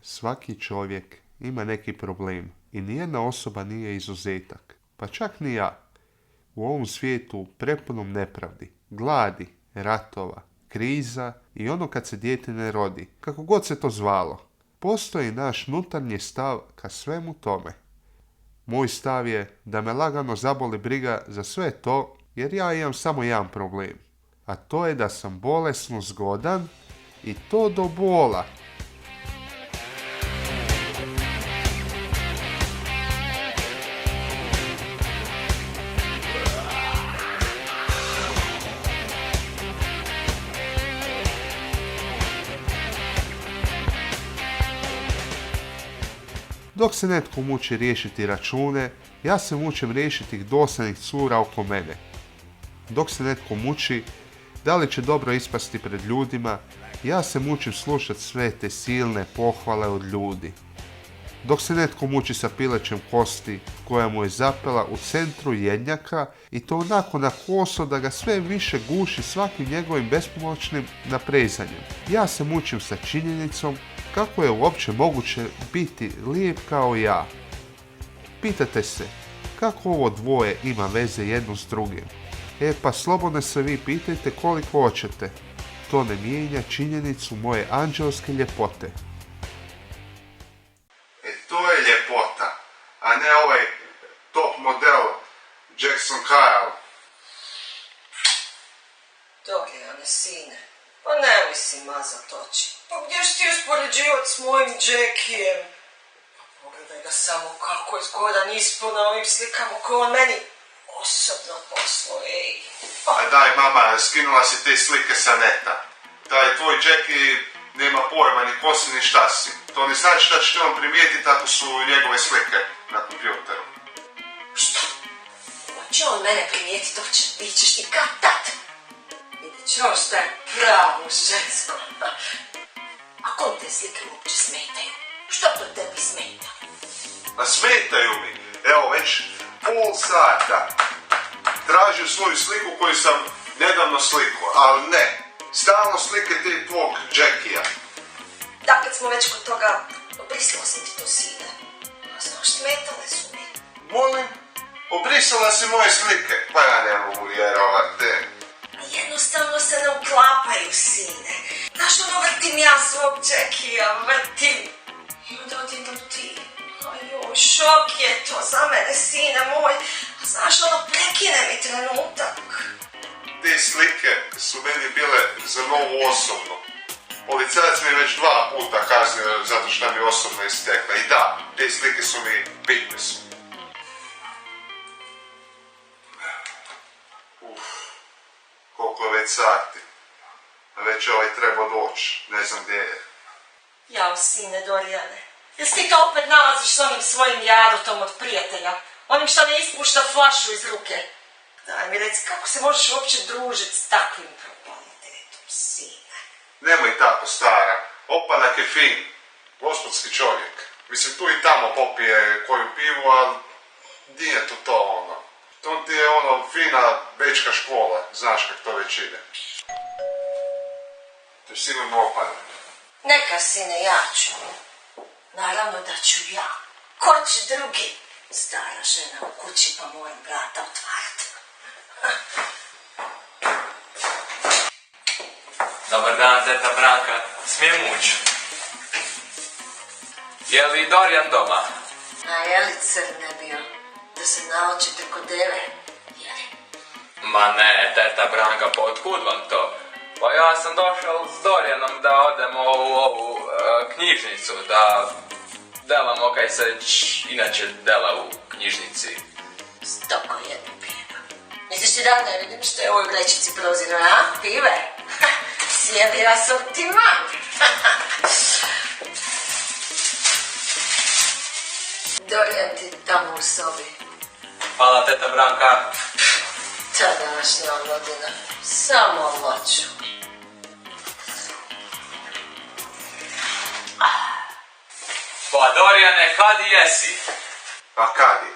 Svaki čovjek ima neki problem i nijedna osoba nije izuzetak, pa čak ni ja. U ovom svijetu prepunom nepravdi, gladi, ratova, kriza i ono kad se dijete ne rodi, kako god se to zvalo, postoji naš unutarnji stav ka svemu tome. Moj stav je da me lagano zaboli briga za sve to, jer ja imam samo jedan problem, a to je da sam bolesno zgodan i to do bola. Dok se netko muči riješiti račune, ja se mučim riješiti dosadnih cura oko mene. Dok se netko muči da li će dobro ispasti pred ljudima, ja se mučim slušati sve te silne pohvale od ljudi. Dok se netko muči sa pilećem kosti koja mu je zapela u centru jednjaka i to onako na koso da ga sve više guši svakim njegovim bespomoćnim naprezanjem. Ja se mučim sa činjenicom kako je uopće moguće biti lijep kao ja. Pitate se, kako ovo dvoje ima veze jedno s drugim? Pa slobodno se vi pitajte koliko hoćete. To ne mijenja činjenicu moje anđelske ljepote. To je ljepota, a ne ovaj top model Jackson Kyle. Dorijane, sine, pa nemoj si mazat oči. Pa gdje si ti uspoređivati s mojim Jackijem? Pa pogledaj ga samo kako je zgodan ispod na ovim slikama koje on meni osobno poslao, ej. A daj mama, skinula si te slike sa neta. Taj tvoj Jackie nema pojma ni ko si ni šta si. To ne znači da ćete on primijetiti ako su njegove slike na kompjuteru. Šta? Hoće on mene primijetiti, vidit ćeš ti kad tad. Vidit ćeš šta je pravo žensko. A kom te slike uopće smetaju? Što to tebi smeta? A smetaju mi. Evo već pol sata tražim svoju sliku koju sam nedavno slikao, ali ne. Stalno slike te tvog Jackija. Da, kad smo već kod toga, obrisala sam ti to, sine. A znaš, smetale su mi. Molim, obrisala si moje slike. Pa ja ne mogu vjerovati. Jednostavno se ne uklapaju, sine. Znaš, ono vrtim ja svog Jackija, vrtim. I onda odjednom ti. Ajoj, šok je to za mene, sine moj. A znaš, ono prekine mi trenutak. Te slike su meni bile za novu osobnu. Policajac mi je već 2 puta kaznio zato što mi osobno istekla. I da, te slike su mi bitne su. Koliko je već sati. Već ovaj treba doći. Ne znam gdje je. Jao, sine Dorijane. Jesi ti to opet nalaziš s onim svojim jadotom od prijatelja? Onim što ne ispušta flašu iz ruke? Daj mi reci, kako se možeš uopće družiti s takvim propalitetom, sine? Nemoj tako, stara. Opanak je fin. Gospodski čovjek. Mislim, tu i tamo popije koju pivu, ali nije to ono. To ti je fina bečka škola. Znaš kak to već ide. To je sigurno opanak. Neka, sine, ja ću. Naravno da ću ja. Ko će drugi? Stara žena u kući, pa moram vrata otvarati. Dobar dan, teta Branka. Smijem ući? Je li Dorijan doma? A je li crne bio? Da se naočite kod deve? Jeli? Ma ne, teta Branka, pa otkud vam to? Pa ja sam došao s Dorijanom da odemo u ovu knjižnicu, da delamo kaj se inače dela u knjižnici. Stoko jednu piva. Misliš ti da ne vidim što je u ovoj vrećici prozirno, a? Pive? Cijeli asortiman. Dorijan ti tamo u sobi. Hvala, teta Branka. Ta današnja omladina. Samo moću. Pa Dorijane, kadi jesi?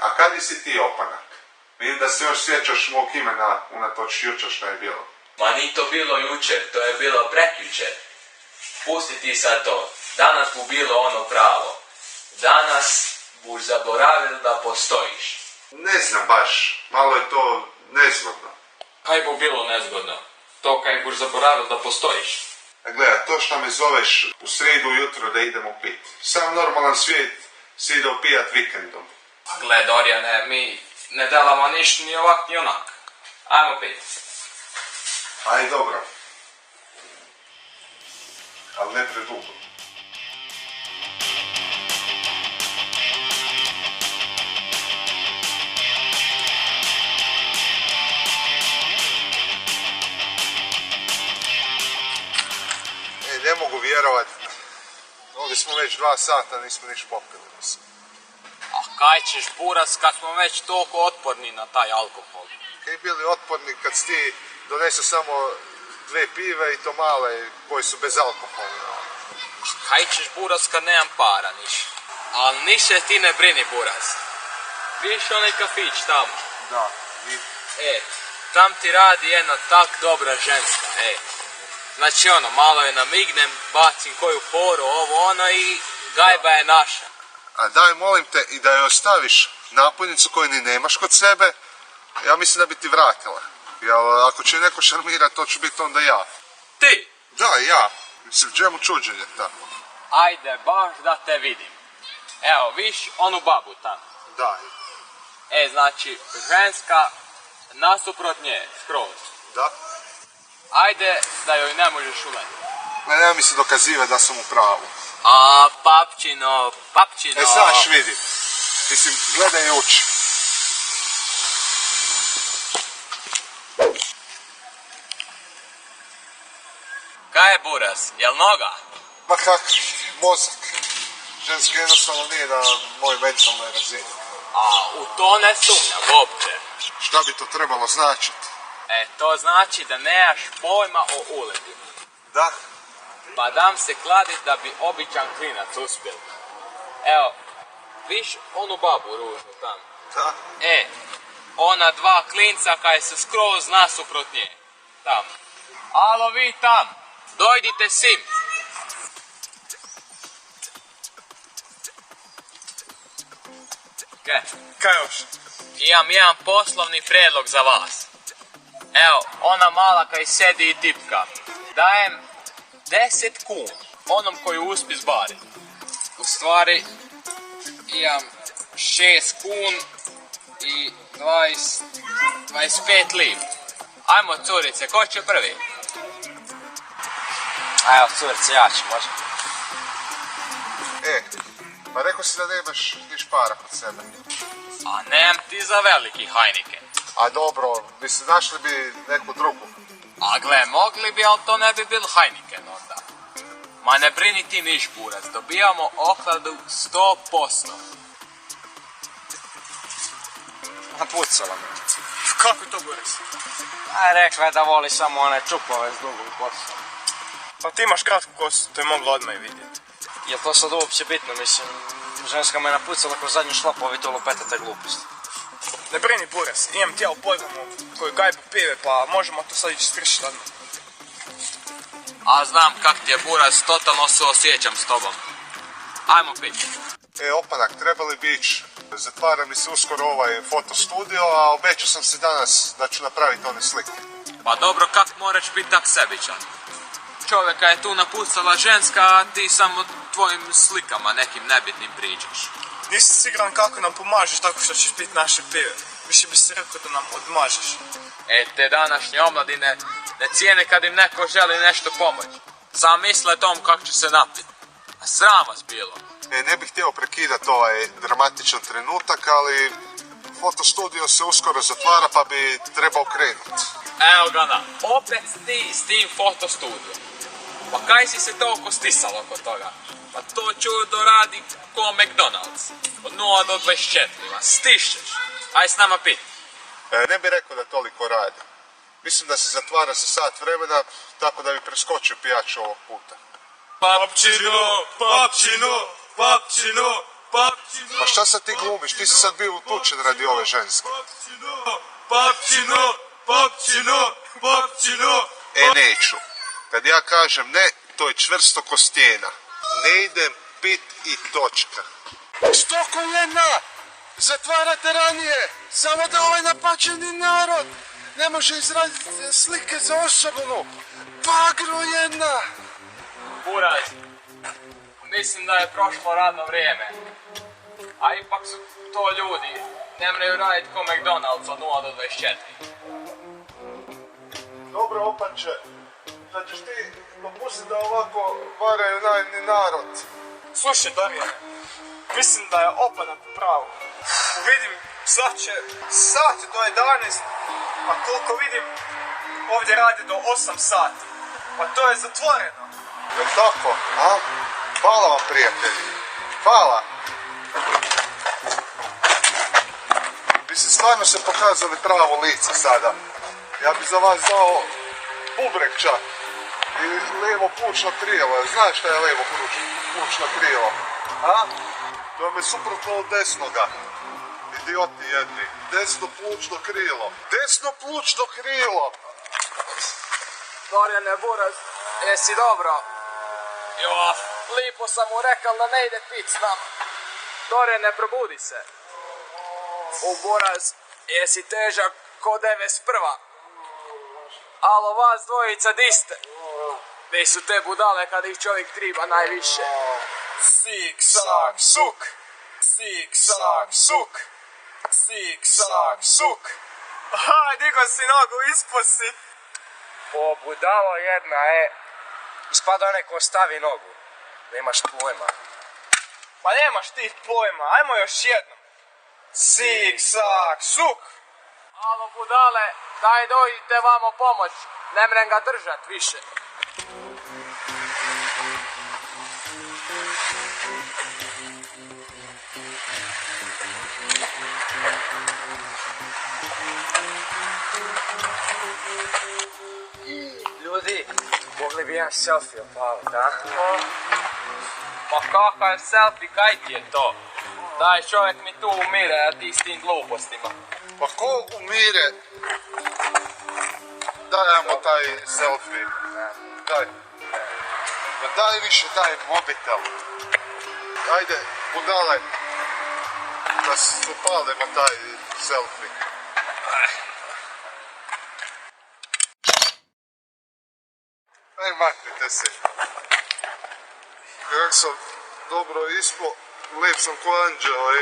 A kadi si ti opanak? Vidim da se još sjećaš mog imena unatoč jučer što je bilo. Ma nije to bilo jučer, to je bilo prekjučer. Pusti ti sad to. Danas bu bilo ono pravo. buš zaboravil da postojiš. Ne znam baš, malo je to nezgodno. Kaj bo bilo nezgodno? To kaj buš zaboravil da postojiš. A gleda, to što me zoveš u srijedu ujutro da idemo pit. Sam normalan svijet se ide opijat vikendom. Gle, Dorjane, mi ne delamo ništa ni ovak ni onak. Ajmo pit. Aj, dobro. Ali ne predugo. Ne mogu vjerovat. Ovdje smo već 2 sata, nismo niš popili. A kaj ćeš buras kad smo već toliko otporni na taj alkohol? Kaj bili otporni kad si ti donesu samo 2 pive i to male koji su bez alkohola? Kaj ćeš buras kad nemam para niš? Al niše ti ne brini buras. Viš onaj kafić tamo? Da. Tam ti radi jedna tak dobra ženska, Znači ono, malo je namignem, bacim koju foru, ovo ono i gajba je naša. A daj molim te i da joj ostaviš napojnicu koju ni nemaš kod sebe, ja mislim da bi ti vratila. Jer ako će neko šarmirat, to ću biti onda ja. Ti? Da, ja. Mislim, čemu čuđenje tako? Ajde, baš da te vidim. Evo, viš onu babu tamo. Da. Znači, ženska nasuprot nje, skroz. Da? Ajde da joj ne možeš ulediti. Ne mi se dokaziva da sam u pravu. A, papčino. Saš vidi. Mislim, gledaj i uči. Kaj je buras, jel noga? Ma kak, mozak. Ženski jednostavno nije na mojoj mentalnoj razini. A, u to ne sumnjam, uopće. Šta bi to trebalo značiti? To znači da nemaš pojma o uletima. Da? Pa dam se kladit da bi običan klinac uspjel. Evo, viš onu babu ružnu tamo? Da? Ona 2 klinca kaj su skroz nasuprot nje. Tamo. Alo, vi tam, dojdite sim. Kaj još? Imam jedan poslovni prijedlog za vas. Evo, ona mala kaj sedi i tipka. Dajem 10 kun onom koji uspije zbariti. U stvari, imam 6 kun i 25 liv. Ajmo, curice, ko će prvi? Evo, curice, ja ću, može. Pa rekao si da nemaš niš para kod sebe. A nemam ti za veliki Heineken. A dobro, mislim, našli bi neku drugu. A gle, mogli bi, ali to ne bi bil Heineken onda. Ma ne brini ti niš, burac, dobijamo ohladu 100%. Napucala me. Kako to burac? A rekla je da voli samo one čupove s dugom kosom. Pa ti imaš kratku kosu, to je moglo odmah i vidjeti. Je to sad uopće bitno, mislim, ženska me napucala kroz zadnju šlapu, a vi to lupetate gluposti. Ne brini buras, imam tijelo pojmamu koju gajbu pive, pa možemo to sad ići skršiti odmah. A znam kak ti je burac, totalno se osjećam s tobom. Ajmo piti. Opanak, trebali bi ići. Zatvara mi se uskoro ovaj fotostudio, a obećao sam se danas da ću napraviti one slike. Pa dobro, kak moraš biti tak sebičan? Čovjeka je tu napucala ženska, a ti samo tvojim slikama nekim nebitnim pričaš. Nisi siguran kako nam pomažeš tako što ćeš piti naše pive. Više bi se rekao da nam odmažeš. Te današnje omladine ne cijene kad im neko želi nešto pomoći. Sam misle tom kako će se napiti. A sram vas bilo. Ne bih htio prekidati ovaj dramatičan trenutak, ali fotostudio se uskoro zatvara pa bi trebao krenuti. Evo ga na, opet ti s tim fotostudijom. Pa kaj si se toliko stisalo oko toga? Pa to čudo radi ko McDonald's. Od 0 do 24, ma stišćeš. Aj s nama pit. Ne bih rekao da toliko radi. Mislim da se zatvara za sat vremena, tako da bi preskočio pijaču ovog puta. Papčino, papčino, papčino, papčino. Pa šta sad ti glumiš? Ti si sad bio utučen radi ove ženske. Papčino, papčino, papčino. Neću. Kad ja kažem ne, to je čvrsto ko stijena. Ne idem pit i točka. Što koljena? Zatvarate ranije! Samo da ovaj napačeni narod ne može izraditi slike za osobnu! Bagro jedna! Buraz, mislim da je prošlo radno vrijeme. A ipak su to ljudi. Ne mreju raditi ko McDonald's od 0 do 24. Dobro, opače, da ćeš ti dopustiti da ovako varaju najni narod. Slušaj, Dorijan, mislim da je Opa na pravu. Vidim, sat je do 11, a koliko vidim, ovdje radi do 8 sati. Pa to je zatvoreno. Je li tako, a? Hvala vam, prijatelji. Hvala. Vi ste stvarno se pokazali pravo lice sada. Ja bi za vas dao bubrek čak. I lijevo plučno krilo. Znaš šta je lijevo plučno krilo? A? To je suprotno od desnoga. Idioti jedni. Desno plučno krilo. Desno plučno krilo! Dorjane Buraz, jesi dobro? Jo, lipo sam mu rekao da ne ide pit s nama. Dorjane, probudi se. U Buraz, jesi težak ko 91. Alo, vas dvojica, di ste? Di su te budale kad ih čovjek triba najviše? Sik, sak, suk. Sik, sak, suk. Sik, sak, suk. Aha, digo si nogu, ispo si. O, budalo jedna, ispada neko stavi nogu. Nemaš pojma. Pa nemaš ti pojma, ajmo još jednom. Sik, sak, suk. Alo, budale, daj dođite vamo pomoć. Ne mrem ga držat više. Ljudi, mogli bi jedan selfie opaliti, a? Ma kakav selfie, kaj ti je to? Daj čovjek mi tu umire, a ti s tim glupostima. Pa ko umire? Dajmo taj selfie. Daj. Pa daj više taj mobitel. Ajde, budale. Da se upalimo taj selfie. Aj, maknite se. Kako sam dobro ispo, lijep sam ko anđela,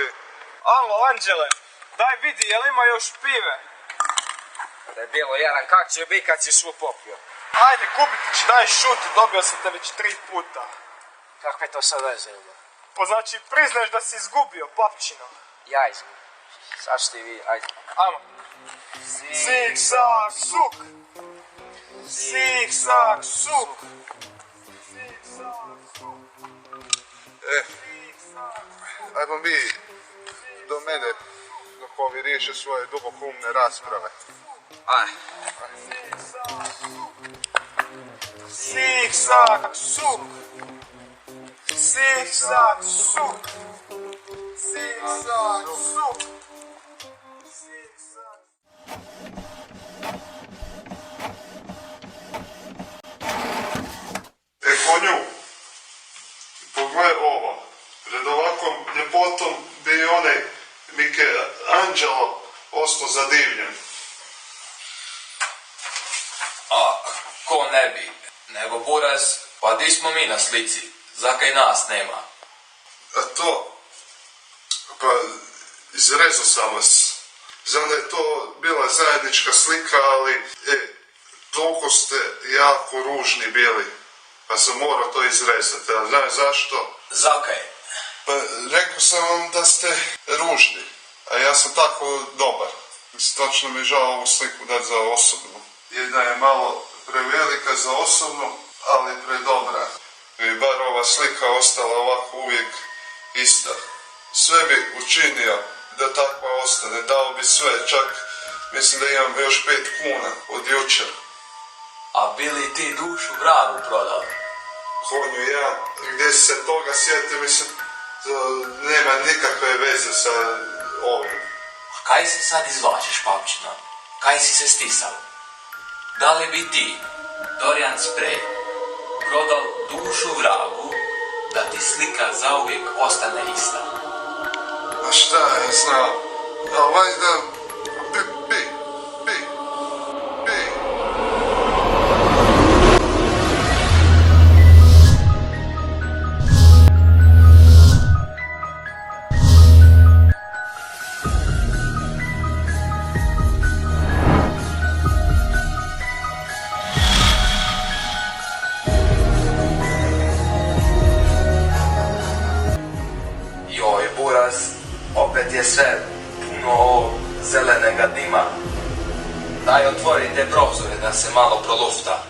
Alo, Anđele, daj vidi, jel ima još pive? Da je bilo jedan, kak će biti kad si svu popio? Ajde, Gubitić, daj šuti, dobio sam te već 3 puta. Kakve to sad veze ima? Pa znači, priznaš da si izgubio, papčino. Ja izgubim. Sad ću ti vi, ajde. Ajmo. Sik, sak, suk. Sik, sak, suk. Sik, sak, suk. Ajmo mi do mene dok ovi riješe svoje dubokoumne rasprave. Aj. Sik, sak, suk. Sik, sak, suk. Sik, sak, suk. Sik, sak. Konju, pogledaj ovo. Pred ovakvom ljepotom bi i onaj Michelangelo ostao zadivljen. A, ko ne bi? Nego Buraz, pa di smo mi na slici? Zakaj nas nema? A to, pa izrezao sam vas. Znam da je to bila zajednička slika, ali toliko ste jako ružni bili. Pa sam morao to izrezati, a znaš zašto? Zakaj? Pa rekao sam vam da ste ružni, a ja sam tako dobar. Mislim, točno mi je žao ovu sliku dati za osobnu. Jedna je malo prevelika za osobnu, ali predobra. I bar ova slika ostala ovako uvijek ista. Sve bi učinio da takva ostane, dao bi sve, čak mislim da imam još 5 kuna od jučer. A bili ti dušu vragu prodali? Konju, ja gdje se toga sjetio, mislim, to nema nikakve veze sa ovim. A kaj se sad izvlačiš, papčina? Kaj si se stisao? Da li bi ti, Dorijan Sprej, prodal dušu vragu da ti slika zauvijek ostane ista? A šta ja znam? A valjda... Bi. Joj, buraz, opet je sve puno zelenega dima. Daj, otvorite prozore da se malo prolufta.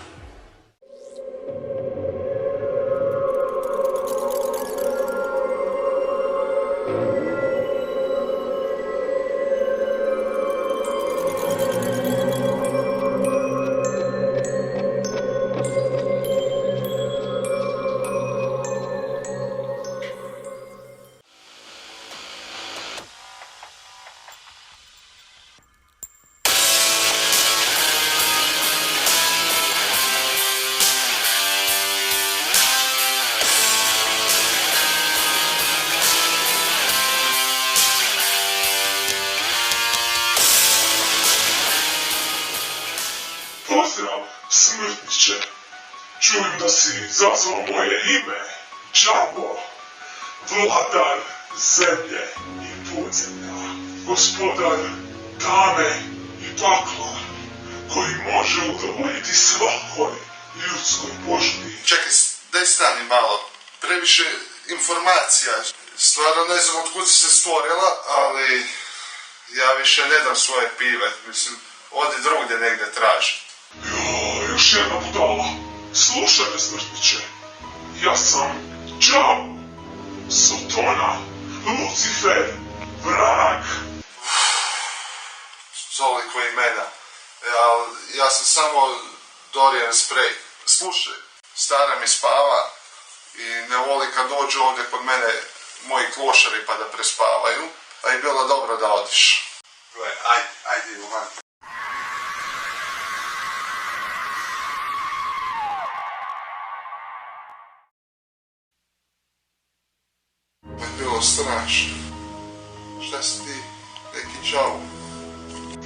Pozdrav, smrtniče. Čujem da si zazvao moje ime. Đavo, vladar zemlje i podzemlja, gospodar tame i pakla, koji može udovoljiti svakoj ljudskoj poželji. Čekaj, daj stani malo. Previše informacija. Stvarno ne znam otkud si se stvorila, ali ja više ne dam svoje pive. Mislim, odi drugdje negdje traži. Jo, još jedna budala. Slušaj me, smrtniče. Ja sam Đavo, Sotona, Lucifer, vrag. Toliko imena. Ja sam samo Dorian Spray. Slušaj, stara mi spava i ne voli kad dođu ovdje kod mene moji klošari pa da prespavaju, a je bilo dobro da odiš. Ajde, van. Je bilo strašno. Šta si ti, neki Đavo?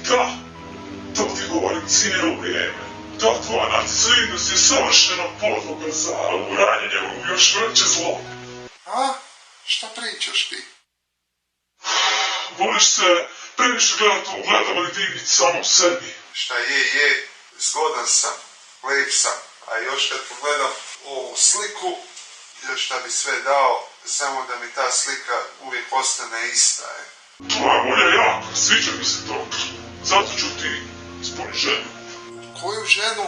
Da, to ti govorim cijelo vrijeme. Ta tvoja narcisoidnost je savršena podloga za uranjenje u još veće zlo. A? Šta pričaš ti? Voliš se previše gledati u ogledalo i diviti samo u sebi. Šta je, zgodan sam, lijep sam, a još kad pogledam ovu sliku, još šta bi sve dao, samo da mi ta slika uvijek ostane ista. Tvoja volja je jaka, sviđa mi se to. Zato ću ti ispuniti želju. Koju ženu?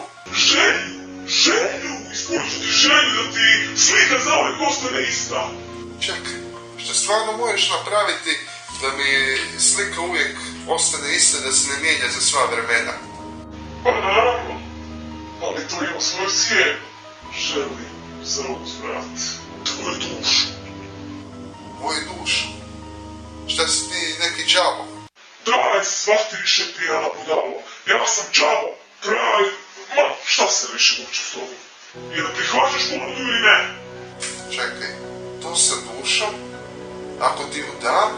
Želju! Ispunit ću ti želju da ti slika zauvijek ostane ista. Čekaj, što stvarno možeš napraviti da mi slika uvijek ostane ista, da se ne mijenja za sva vremena? Pa naravno, ali to ima svoju cijenu. Želim za uzvrat tvoju dušu. Moju dušu? Šta si ti, neki Đavo? Daj, shvati više pijana budalo. Ja sam Đavo, pravi. Šta se više muči s tobom? I da prihvaćaš ponudu ili ne? Čekaj, to sa dušom? Ako ti ju dam,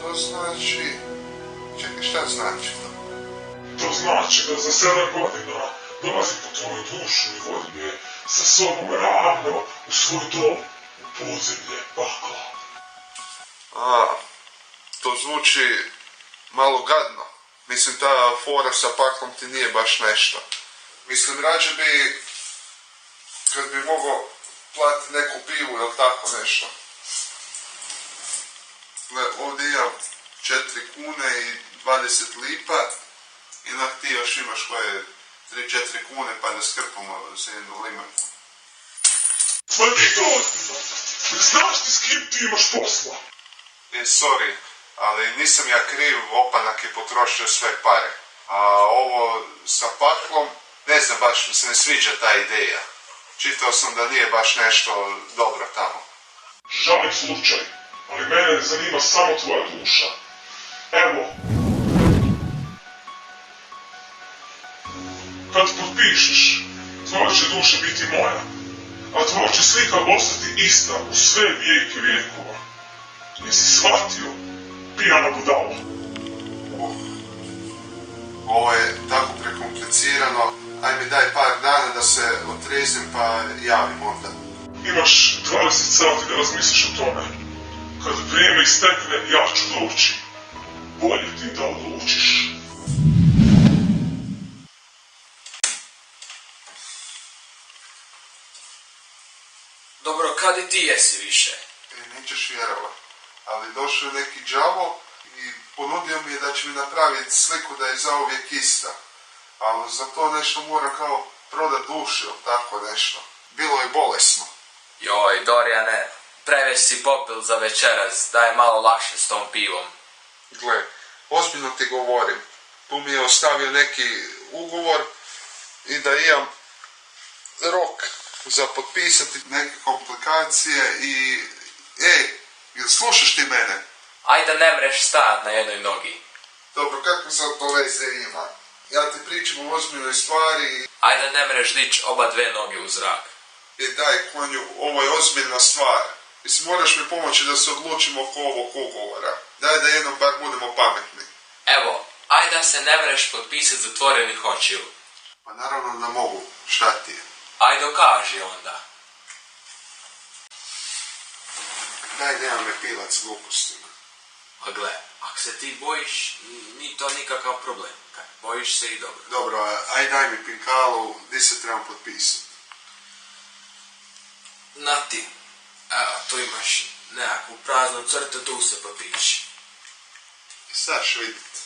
to znači... Čekaj, šta znači to? To znači da za 7 godina dolazi po tvoju dušu i vodim je sa sobom ravno u svoj dom, u podzemlje pakla. To zvuči malo gadno. Mislim, ta fora sa paklom ti nije baš nešto. Mislim, rađe bi, kad bi mogao platiti neku pivu ili tako nešto. Ovdje imam 4 kune i 20 lipa i onak ti još imaš koje 3-4 kune pa da skrpamo za jednu limanku. Pa ti to ozbiljno. Ne znaš ti s kim ti imaš posla? Sorry, ali nisam ja kriv, opanak je potrošio sve pare. A ovo sa paklom, ne znam, baš mi se ne sviđa ta ideja. Čitao sam da nije baš nešto dobro tamo. Žalim slučaj, ali mene ne zanima samo tvoja duša. Evo. Kad potpišeš, tvoja će duša biti moja, a tvoja će slika ostati ista u sve vijeke vijekova. Jesi shvatio? pijana budalo. Ovo je tako prekomplicirano. Aj mi daj par dana da se otrezim pa javim onda. Imaš 20 sati da razmisliš o tome. Kad vrijeme istekne, ja ću doći. Bolje ti da odlučiš. Dobro, kad i ti jesi više? Nećeš vjerovat. Ali došao je neki đavo i ponudio mi je da će mi napraviti sliku da je zauvijek ista. Ali za to nešto mora kao prodat dušu ili tako nešto. Bilo je bolesno. Joj, Dorijane, preveć si popil za večeras, daj malo lakše s tom pivom. Gle, ozbiljno ti govorim. Tu mi je ostavio neki ugovor i da imam rok za potpisati neke komplikacije i... jel slušaš ti mene? Ajde ne mreš stajat na jednoj nogi. Dobro, kako sad to veze ima? Ja ti pričam o ozbiljnoj stvari. Ajde ne mreš dić oba dve noge u zrak. Daj konju, ovo je ozbiljna stvar. Mislim, moraš mi pomoći da se odlučimo oko ovog ugovora. Daj da jednom bar budemo pametni. Evo, ajde da se ne mreš potpisat zatvorenih očiju. Pa naravno da mogu, šta ti je? Ajde dokaži onda. Daj, nema me pilac s glupostima. Pa gle, ako se ti bojiš, ni to nikakav problem. Bojiš se i dobro. Dobro, aj daj mi pinkalu, gdje se trebam potpisati? Na ti. Evo, tu imaš nekakvu praznu crtu, tu se potpiši. Sad ću vidjeti.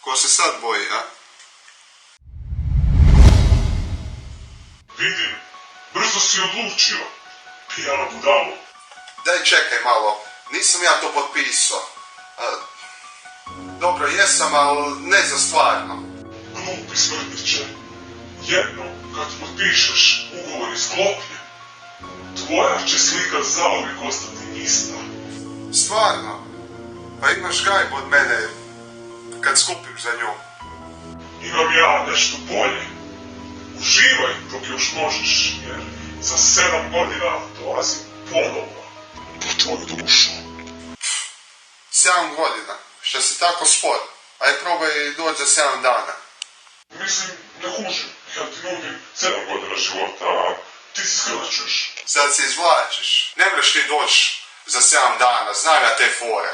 Ko se sad boji, a? Vidim, brzo si odlučio. Pijana budalo. Daj čekaj malo, nisam ja to potpisao. Dobro, jesam, ali ne za stvarno. Glupi smrtniče. Jedno, kad potpišeš ugovor iz kloplje, tvoja će slika zauvijek ostati ista. Stvarno? Pa imaš gajbu od mene kad skupim za nju. Imam ja nešto bolje. Uživaj dok još možeš, jer za 7 godina dolazim ponovo po tvoju dušu. 7 godina? Šta si tako spor? Aj probaj doći za 7 dana. Mislim, ne kužim. Ja ti nudim 7 godina života, a ti se skraćuješ. Sad se izvlačiš. Ne mreš ti doći za 7 dana, znam ja te fore.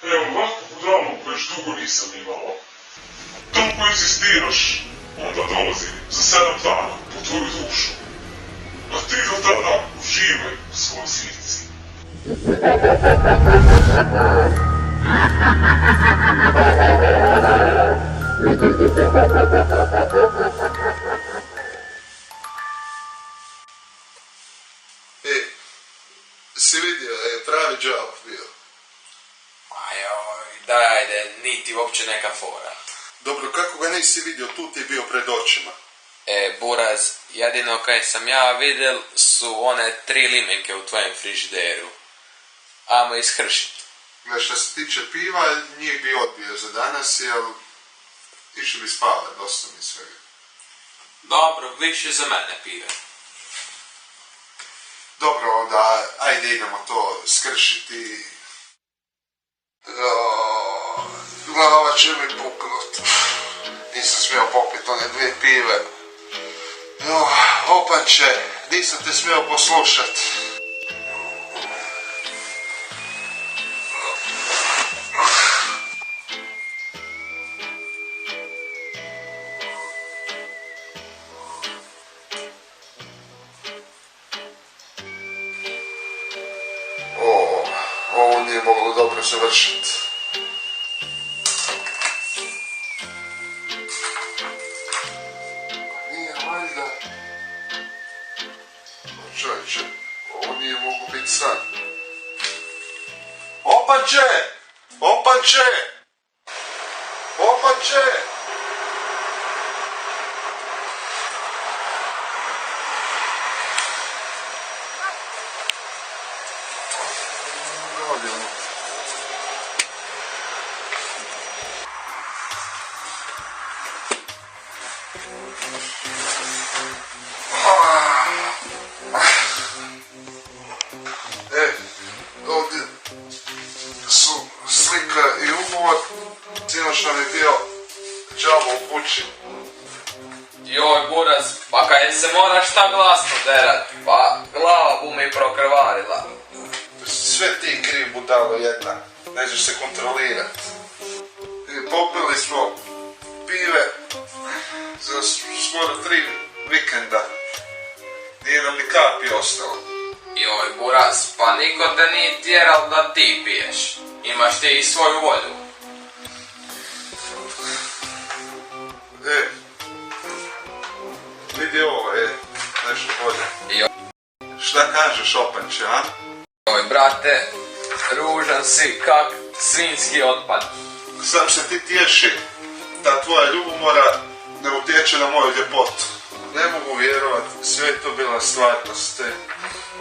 Evo, ovako budalu već dugo nisam imao. Toliko insistiraš, onda dolazim za 7 dana po tvoju dušu. A ti do tada uživaj u svojoj slici. Si vidio, je pravi džav bio. Ajoj, daj, ajde, niti uopće neka fora. Dobro, kako ga nisi vidio, tu ti je bio pred očima. Buraz, jedino kaj sam ja vidjel su one 3 limenke u tvojem frižideru. Amo ishršit. Gle, što se tiče piva, njih bi odbio za danas, jer išli bi spavat, dosta mi svega. Dobro, više za mene pive. Dobro, onda, ajde idemo to skršiti. Glava će mi puknut. Nisam smio popiti one 2 pive. Opanče, nisam te smio poslušat. Ovo nije moglo dobro završiti. Nije valjda. Čovječe, ovo nije moglo biti san. Opanče! Opanče! Opanče! kući. Joj, buraz, pa kaj se moraš tak glasno derat, pa glava bu mi prokrvarila. Sve ti kriv budalo jedna, ne znaš se kontrolirat. I popili smo pive za skoro 3 vikenda. Nije nam ni kapi ostalo. Joj, buraz, pa niko te nije tjeral da ti piješ. Imaš ti i svoju volju. Vidi ovo, nešto bolje. Joj. Šta kažeš opanče, a? Joj, brate, ružan si kak svinjski otpad. Sam se ti tješi, ta tvoja ljubomora ne utječe na moju ljepotu. Ne mogu vjerovat, sve je to bila stvarnost.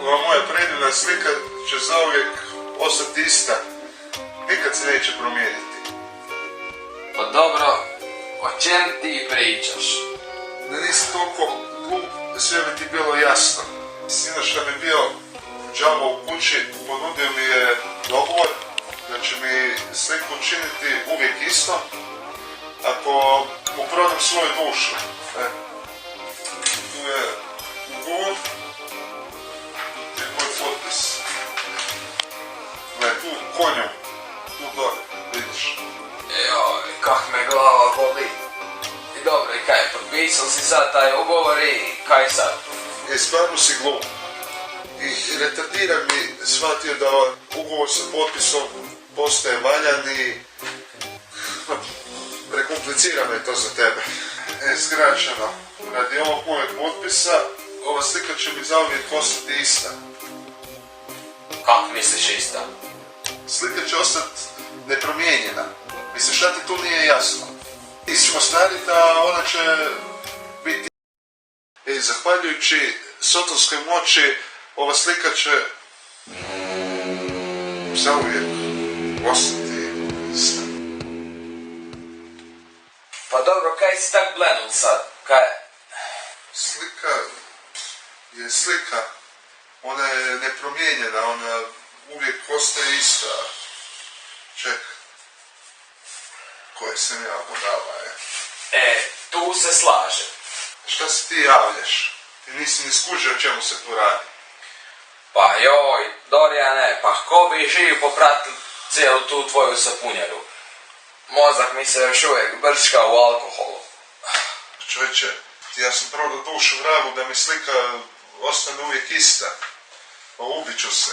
Ova moja predivna slika će zauvijek ostati ista. Nikad se neće promijeniti. Pa dobro, o čem ti pričaš? Da nisi toliko glup, sve bi ti bilo jasno. Sinoć kad mi bio džamo u kući, ponudio mi je dogovor da će mi sliku učiniti uvijek isto ako mu prodam svoju dušu. Tu je ugovor i moj potpis. Tu konju, tu dole, vidiš. Joj, kak me glava boli. I dobro, i kaj, potpisao si sad taj ugovor i kaj sad? Stvarno si glup. I retardiran mi shvatio da ugovor sa potpisom postaje valjan i prekomplicirano je to za tebe. Skraćeno, radi ovog mojeg potpisa, ova slika će mi zauvijek ostati ista. Kak misliš ista? Slika će ostati nepromijenjena. Mislim, šta ti tu nije jasno? Ti ćemo staviti, a ona će biti... zahvaljujući sotonskoj moći, ova slika će zauvijek ostati ista. Pa dobro, kaj si tak blenul sad? Kaj? Slika je slika. Ona je nepromijenjena, ona uvijek ostaje ista. Čekaj. Koje sam ja budala, Tu se slažem. Šta se ti javljaš? Ti nisi ni skužio o čemu se tu radi. Pa joj, Dorijane, pa ko bi živ popratili cijelu tu tvoju sapunjaru? Mozak mi se još uvijek brčka u alkoholu. Čovječe, ja sam prodao dušu vragu da mi slika ostane uvijek ista. Pa ubit ću se.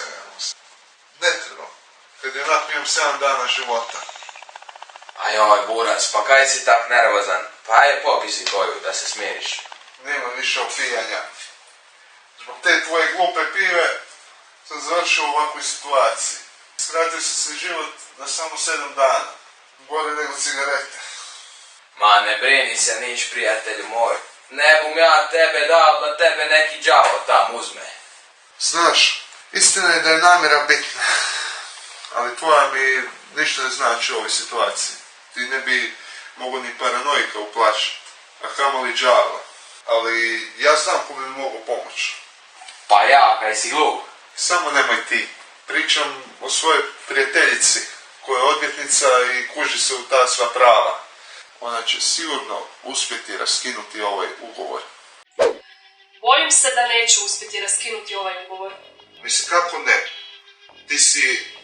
Ne treba. Kad je onako imam 7 dana života. A joj, buraz, pa kaj si tak nervozan? Pa je popisi koju da se smiriš. Nema više opijanja. Zbog te tvoje glupe pive sam završio u ovakvoj situaciji. Skratio sam se život na samo 7 dana. Gore nego cigarete. Ma ne brini se niš, prijatelju moj. Ne bum ja tebe dao da tebe neki đavo tam uzme. Znaš, istina je da je namjera bitna. Ali tvoja mi ništa ne znači u ovoj situaciji. Ti ne bi mogo ni paranoika uplašiti, a kamoli đava. Ali ja znam ko bi mi mogao pomoći. Pa ja, kaj si glup. Samo nemoj ti. Pričam o svojoj prijateljici, koja je odvjetnica i kuži se u ta sva prava. Ona će sigurno uspjeti raskinuti ovaj ugovor. Bojim se da neću uspjeti raskinuti ovaj ugovor. Mislim, kako ne? Ti si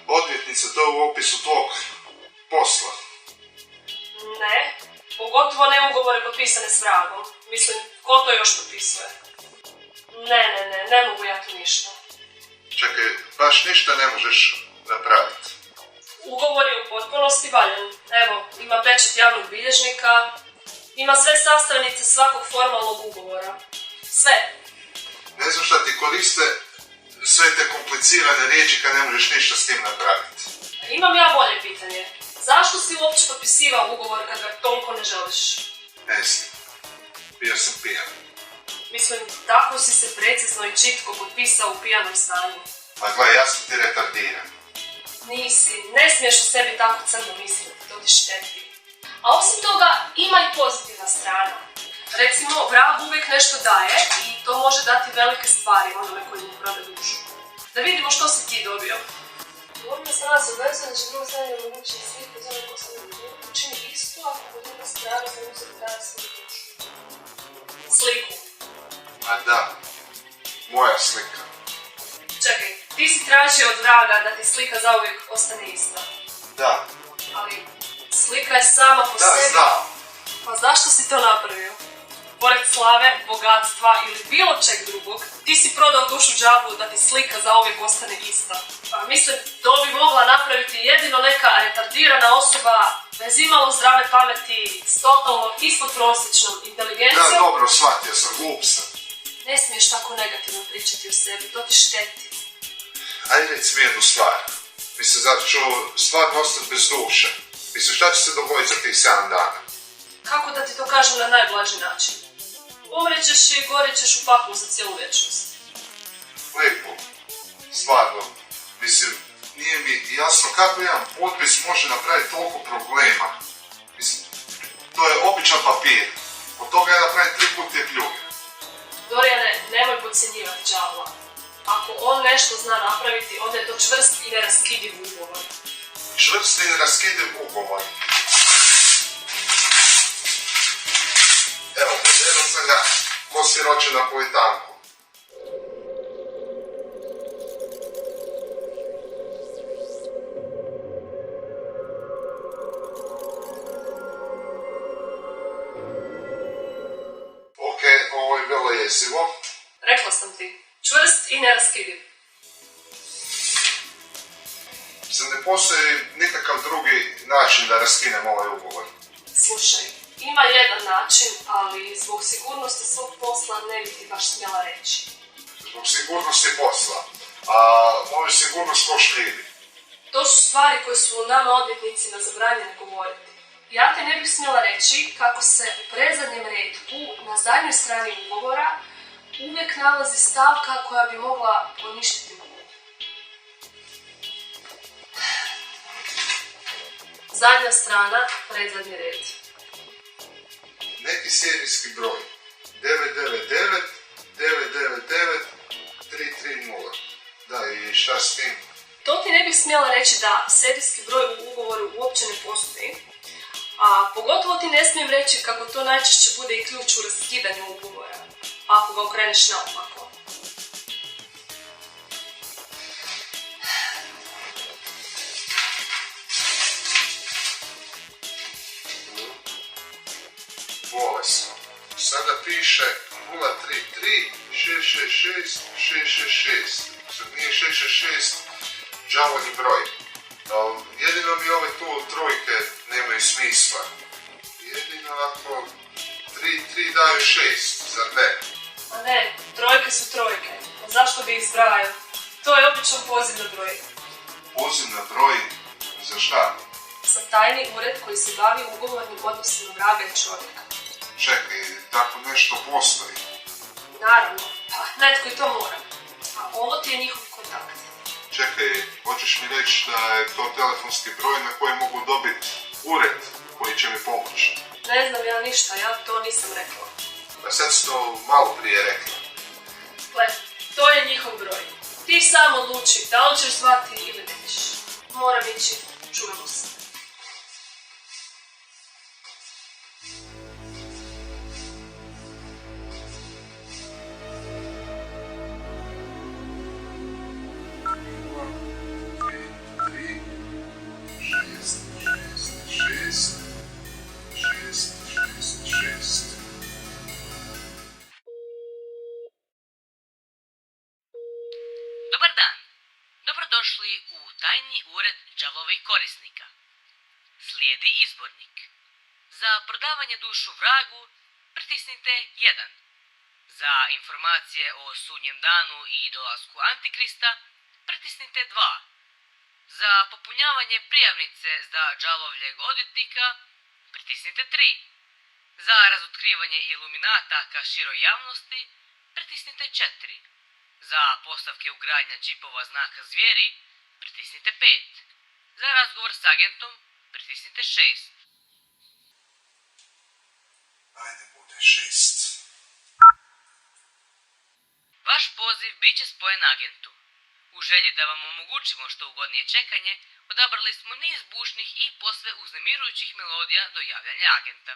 odvjetnica, to je u opisu tvog posla. Ne, pogotovo ne ugovore potpisane s vragom. Mislim, ko to još potpisuje? Ne mogu ja tu ništa. Čekaj, baš ništa ne možeš napraviti. Ugovor je u potpunosti valjan. Evo, ima pečat javnog bilježnika, ima sve sastavnice svakog formalnog ugovora. Sve. Ne znam šta ti koriste sve te komplicirane riječi kad ne možeš ništa s tim napraviti. Imam ja bolje pitanje. Zašto si uopće potpisivao ugovor kad ga toliko ne želiš? Ne znam. Bio sam pijan. Mislim, tako si se precizno i čitko potpisao u pijanom stanju. Pa gledaj, ja sam ti retardiran. Nisi, ne smiješ o sebi tako crno misliti, to ti šteti. A osim toga, ima i pozitivna strana. Recimo, vrag uvijek nešto daje i to može dati velike stvari onome koji mu proda dušu. Da vidimo što si ti dobio. Govorio sam strana se obvezuje da će druga strana omogućiti sliku za neko sliku. Učini isto ako kod druga strana za uzeti daje svoju dušu. Sliku. A da, moja slika. Čekaj, ti si tražio od vraga da ti slika zauvijek ostane ista. Da, Ali slika je sama po da, sebi. znam. Pa zašto si to napravio? Pored slave, bogatstva ili bilo čeg drugog, ti si prodao dušu đavlu da ti slika zauvijek ostane ista. Pa mislim, to bi mogla napraviti jedino neka retardirana osoba bez imalo zdrave pameti, s totalno ispodprosječnom inteligencijom. Da, dobro, shvatio sam, glup sam. Ne smiješ tako negativno pričati o sebi, to ti šteti. Ajde reci mi jednu stvar. Mislim, zato ću stvarno ostati bez duše. Mislim, šta će se dogoditi za tih 7 dana? Kako da ti to kažem na najblaži način? Umrećeš i gorećeš u paklu za cijelu vječnost. Lijepo. Stvarno. Mislim, nije mi jasno kako jedan potpis može napraviti toliko problema. Mislim, to je običan papir. Od toga je napraviti 3 kutije pljuge. Dorijane, nemoj podcjenjivati đavla. Ako on nešto zna napraviti, onda je to čvrst i neraskidiv ugovor. Čvrst i neraskidiv ugovor. Evo, poželio sam ga ko siroče na povitanku. Ok, ovo je bilo jesivo. Rekla sam ti, čvrst i neraskidiv. Zar ne postoji nikakav drugi način da raskinem ovaj ugovor? Slušaj, ima jedan način, ali zbog sigurnosti svog posla ne bi ti baš smjela reći. Zbog sigurnosti posla. A moju sigurnost ko šljivi. To su stvari koje su nama odvjetnicima zabranjene govoriti. Ja ti ne bih smjela reći kako se u predzadnjem retku na zadnjoj strani ugovora uvijek nalazi stavka koja bi mogla poništiti ugovor. Zadnja strana, predzadnji red. Neki serijski broj. 999 999 330. Da, i šta s tim? To ti ne bih smjela reći da serijski broj u ugovoru uopće ne postoji, a pogotovo ti ne smijem reći kako to najčešće bude i ključ u raskidanju ugovora, ako ga okreneš naopako. Bolesno. Sada piše 033 666 666. Sad nije 666 đavolji broj. Jedino mi ove tu trojke nemaju smisla. Jedino ako 3 daju 6, zar ne? A ne, trojke su trojke. A zašto bi ih zbrajao? To je običan poziv na broj. Poziv na broj? Za šta? Za tajni ured koji se bavi ugovornim odnosima vraga i čovjeka. Čekaj, tako nešto postoji. Naravno, pa netko i to mora. A ovo ti je njihov kontakt. Čekaj, hoćeš mi reći da je to telefonski broj na koji mogu dobiti ured koji će mi pomoći? Ne znam ja ništa, ja to nisam rekla. A sad si to malo prije rekla. Gle, to je njihov broj. Ti sam odluči da li ćeš zvati ili nećeš. Moram ići, čujemo se. Dobar dan. Dobrodošli u tajni ured đavlovih korisnika. Slijedi izbornik. Za prodavanje dušu vragu pritisnite 1. Za informacije o sudnjem danu i dolasku Antikrista pritisnite 2. Za popunjavanje prijavnice za đavlovljeg odvjetnika pritisnite 3. Za razotkrivanje iluminata ka široj javnosti pritisnite 4. Za postavke ugradnja čipova znaka zvijeri pritisnite 5. Za razgovor s agentom pritisnite 6. Ajde, bude 6. Vaš poziv bit će spojen agentu. U želji da vam omogućimo što ugodnije čekanje, odabrali smo niz bušnih i posve uznemirujućih melodija do javljanja agenta.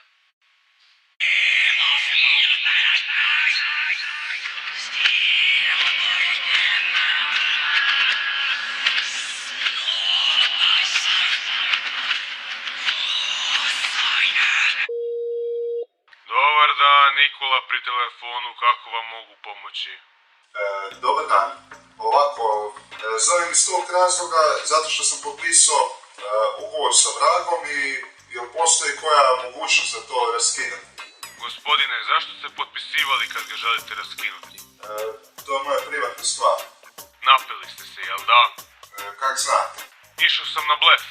Dobar dan, Nikola pri telefonu, kako vam mogu pomoći? Dobar dan. Ovako, zovem iz tog razloga zato što sam potpisao ugovor sa vragom i jel postoji koja mogućnost da to raskinem? Gospodine, zašto ste potpisivali kad ga želite raskinuti? To je moja privatna stvar. Napili ste se, jel da? Kak znate? Išao sam na blef.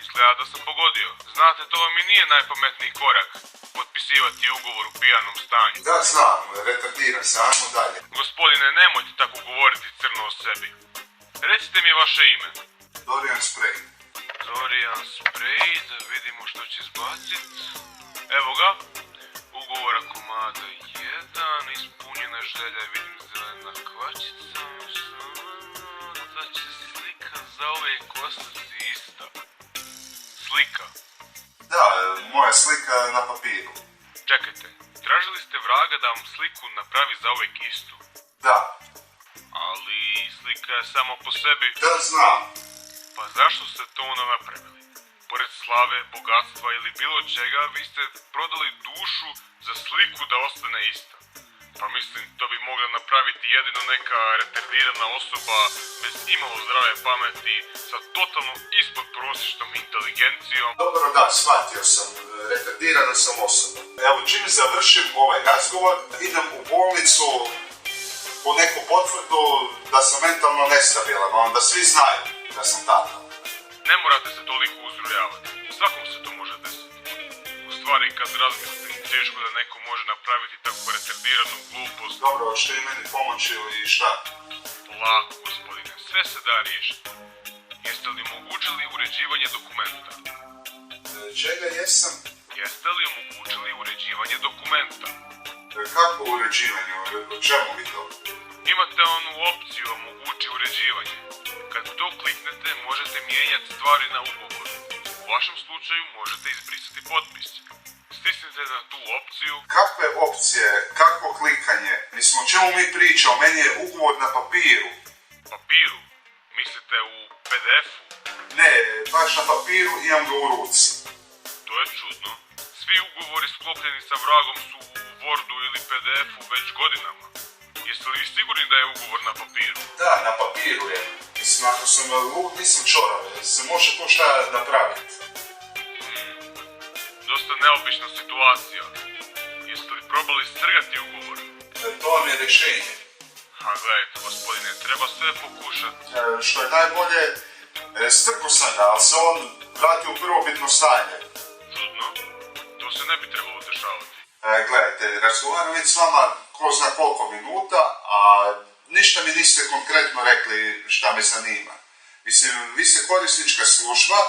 Izgleda da sam pogodio. Znate, to vam i nije najpametniji korak. Potpisivati ugovor u pijanom stanju. Da, znam, retardiram se, ajmo dalje. Gospodine, nemojte tako govoriti crno o sebi. Recite mi vaše ime. Dorian Spray. Dorian Spray, da vidimo što će izbacit. Evo ga. Ugovora komada 1, ispunjena želja, vidim zelena kvačica. Da će slika za ove ostati ista. Slika. Da, moja slika na papiru. Čekajte, tražili ste vraga da vam sliku napravi za uvijek istu. Da. Ali slika je samo po sebi. Da, znam. Pa zašto ste to onda napravili? Pored slave, bogatstva ili bilo čega, vi ste prodali dušu za sliku da ostane ista. Pa mislim, to bi mogla napraviti jedino neka retardirana osoba bez imalo zdrave pameti, sa totalno ispod prosječnom inteligencijom. Dobro, da, shvatio sam. Retardirana sam osoba. Evo, čim završim ovaj razgovor, idem u bolnicu po neku potvrdu da sam mentalno nestabilan, onda svi znaju da sam takav. Ne morate se toliko uzrujavati. Svakom se to može desiti. U stvari, kad razmislim, teško da neko može napraviti tako retardiranu glupost. Dobro, hoćete li meni pomoći ili šta? Polako, gospodine, sve se da riješiti. Jeste li omogućili uređivanje dokumenta? Čega jesam? Jeste li omogućili uređivanje dokumenta? Kako uređivanje? O čemu mi to? Imate onu opciju omogući uređivanje. Kad to kliknete, možete mijenjati stvari na ugovoru. U vašem slučaju možete izbrisati potpis. Stisnite na tu opciju. Kakve opcije? Kakvo klikanje? Mislim, o čemu mi pričamo? Meni je ugovor na papiru. Papiru? Mislite u PDF-u? Ne, baš na papiru, imam ga u ruci. To je čudno. Svi ugovori sklopljeni sa vragom su u Wordu ili PDF-u već godinama. Jeste li vi sigurni da je ugovor na papiru? Da, na papiru je. Mislim, ako sam lud, nisam čorav, se može to šta napraviti. Dosta neobična situacija. Jeste li probali strgati ugovor? To vam je rješenje. A gledajte, gospodine, treba sve pokušati. Što je najbolje, strko sam ga, ali se on vrati u prvobitno stanje. Čudno? To se ne bi trebalo dešavati. Gledajte, razgovaram već s vama ko zna koliko minuta, a ništa mi niste konkretno rekli šta me zanima. Mislim, vi ste korisnička služba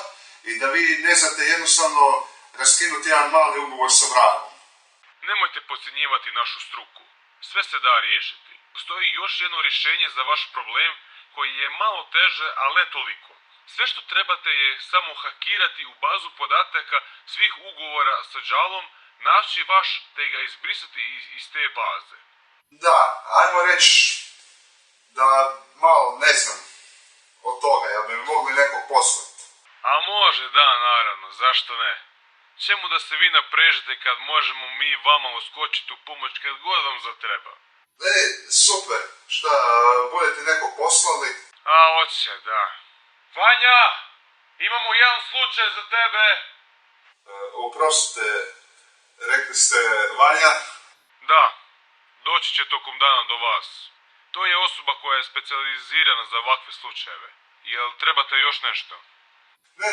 i da vi ne znate jednostavno raskinuti jedan mali ugovor sa vragom. Nemojte podcjenjivati našu struku. Sve se da riješiti. Postoji još jedno rješenje za vaš problem koji je malo teže, ali ne toliko. Sve što trebate je samo hakirati u bazu podataka svih ugovora sa Džalom, naći vaš te ga izbrisati iz te baze. Da, ajmo reći da malo ne znam od toga, jel bi mi mogli nekog poslati. A može, da, naravno, zašto ne? Čemu da se vi naprežete kad možemo mi vama uskočiti u pomoć kad god vam zatreba? Super, šta, budete nekog poslali? A, hoće, da. Vanja, imamo jedan slučaj za tebe. Oprostite, rekli ste Vanja? Da, doći će tokom dana do vas. To je osoba koja je specijalizirana za ovakve slučajeve. Jel trebate još nešto? Ne,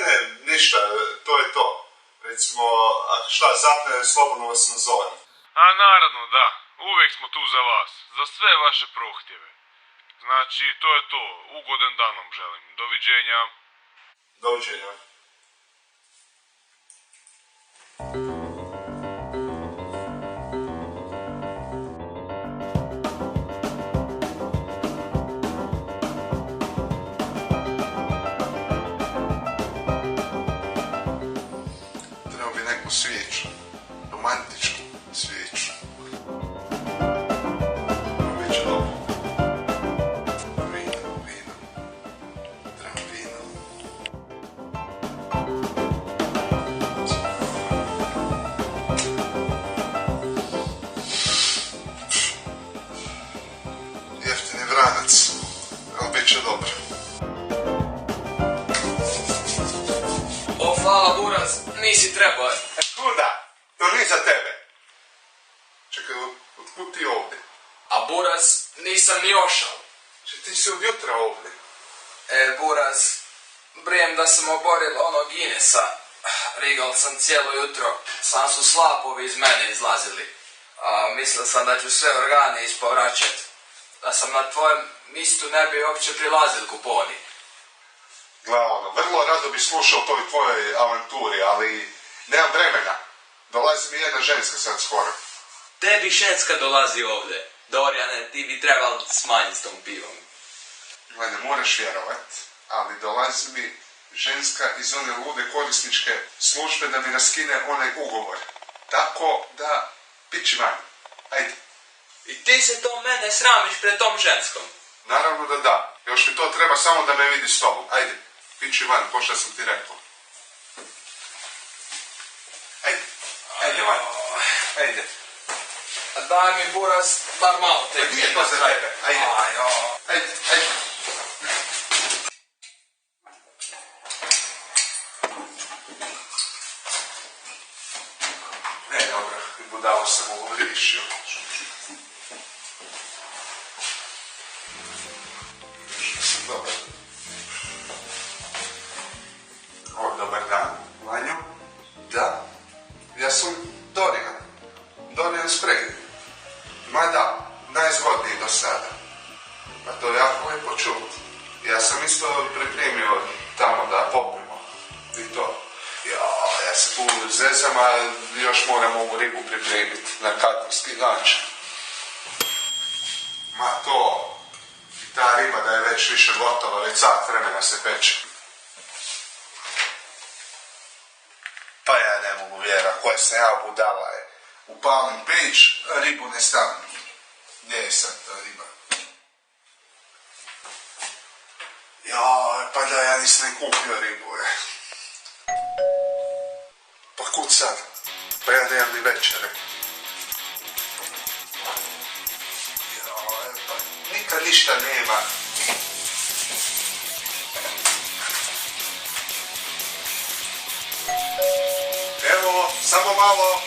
ništa, to je to. Recimo, a šta, zapne, slobodno vas nazovem. A naravno, da. Uvijek smo tu za vas. Za sve vaše prohtjeve. Znači, to je to. Ugodan dan vam želim. Doviđenja. Doviđenja. Hvala, Buraz, nisi trebao. Kuda? To nije za tebe. Čekaj, otkud ti ovdje? A Buraz, nisam ni ošao. Ti si od jutra ovdje. Buraz, brijem da sam oboril onog Guinnessa. Rigal sam cijelo jutro, sam su slapovi iz mene izlazili. A mislio sam da ću sve organe ispovraćat. Da sam na tvojem mistu ne bi uopće prilazil kuponi. Gle, vrlo rado bi slušao toj tvojoj avanturi, ali nemam vremena. Dolazi mi jedna ženska sad skoro. Tebi ženska dolazi ovdje. Dorjane, ti bi trebal smanjiti s tom pivom. Gle, ne moraš vjerovat, ali dolazi mi ženska iz one lude korisničke službe da mi raskine onaj ugovor. Tako da, pići van. Ajde. I ti se to mene sramiš pred tom ženskom. Naravno da da. Još mi to treba samo da me vidi s tobom. Ajde, pići van, ko što sam ti rekao. Ajde, ajde van. Ajde. Daj mi, Buraz, bar malo te Nije to za tebe. Ajde. Ajde, ajde. Ne, dobro, budalo sam ovo riješio. Dobar. Dobar dan, Vanjo. Da, ja sam Dorijan. Dorijan Spray. Ma da, najzgodniji do sada. Pa to je jako lijepo čuti. Ja sam isto pripremio tamo da popimo. I to. Ja se tu zezam, a još moram ovu ribu pripremiti na katarski način. Ma to, ta riba da je već više gotova, već sat vremena se peče. Pa ja ne mogu vjera, koja se ja budala je. Upalim peć, a ribu ne stavim. Gdje je sad ta riba? Joj, pa da ja nisam ni kupio ribu, je. Pa kud sad? Pa ja nemam ni večere. Joj, pa nikad ništa nema. Evo, samo malo.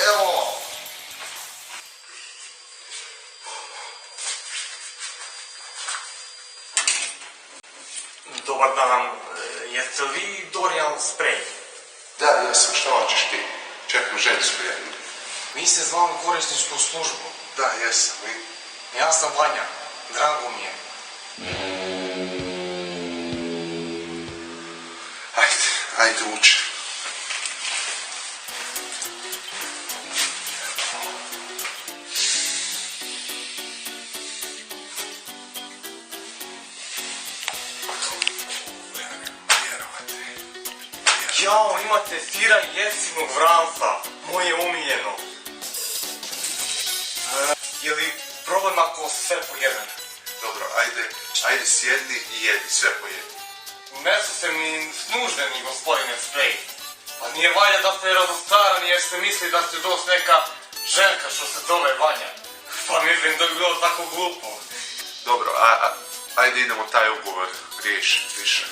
Evo. Dobar dan, jeste vi Dorijan Spray? Da, jesam, što hoćeš ti? Čekam žensku jednu. Vi ste zvali korisničku službu. Da, jesam, i? Ja sam Vanja, drago mi je. Ajde uči. Jao, imate sira i jesinog vranca, moje omiljeno. Je li problem ako sve pojedem? Dobro, ajde sjedni i jedi, sve pojedi. Meso se mi snuždeni, gospodine Spray. Pa nije valja da ste razostarani jer ste misli da ste dost neka ženka što se zove Vanja. Pa mislim da bi bilo tako glupo. Dobro, ajde idemo taj ugovor riješiti više.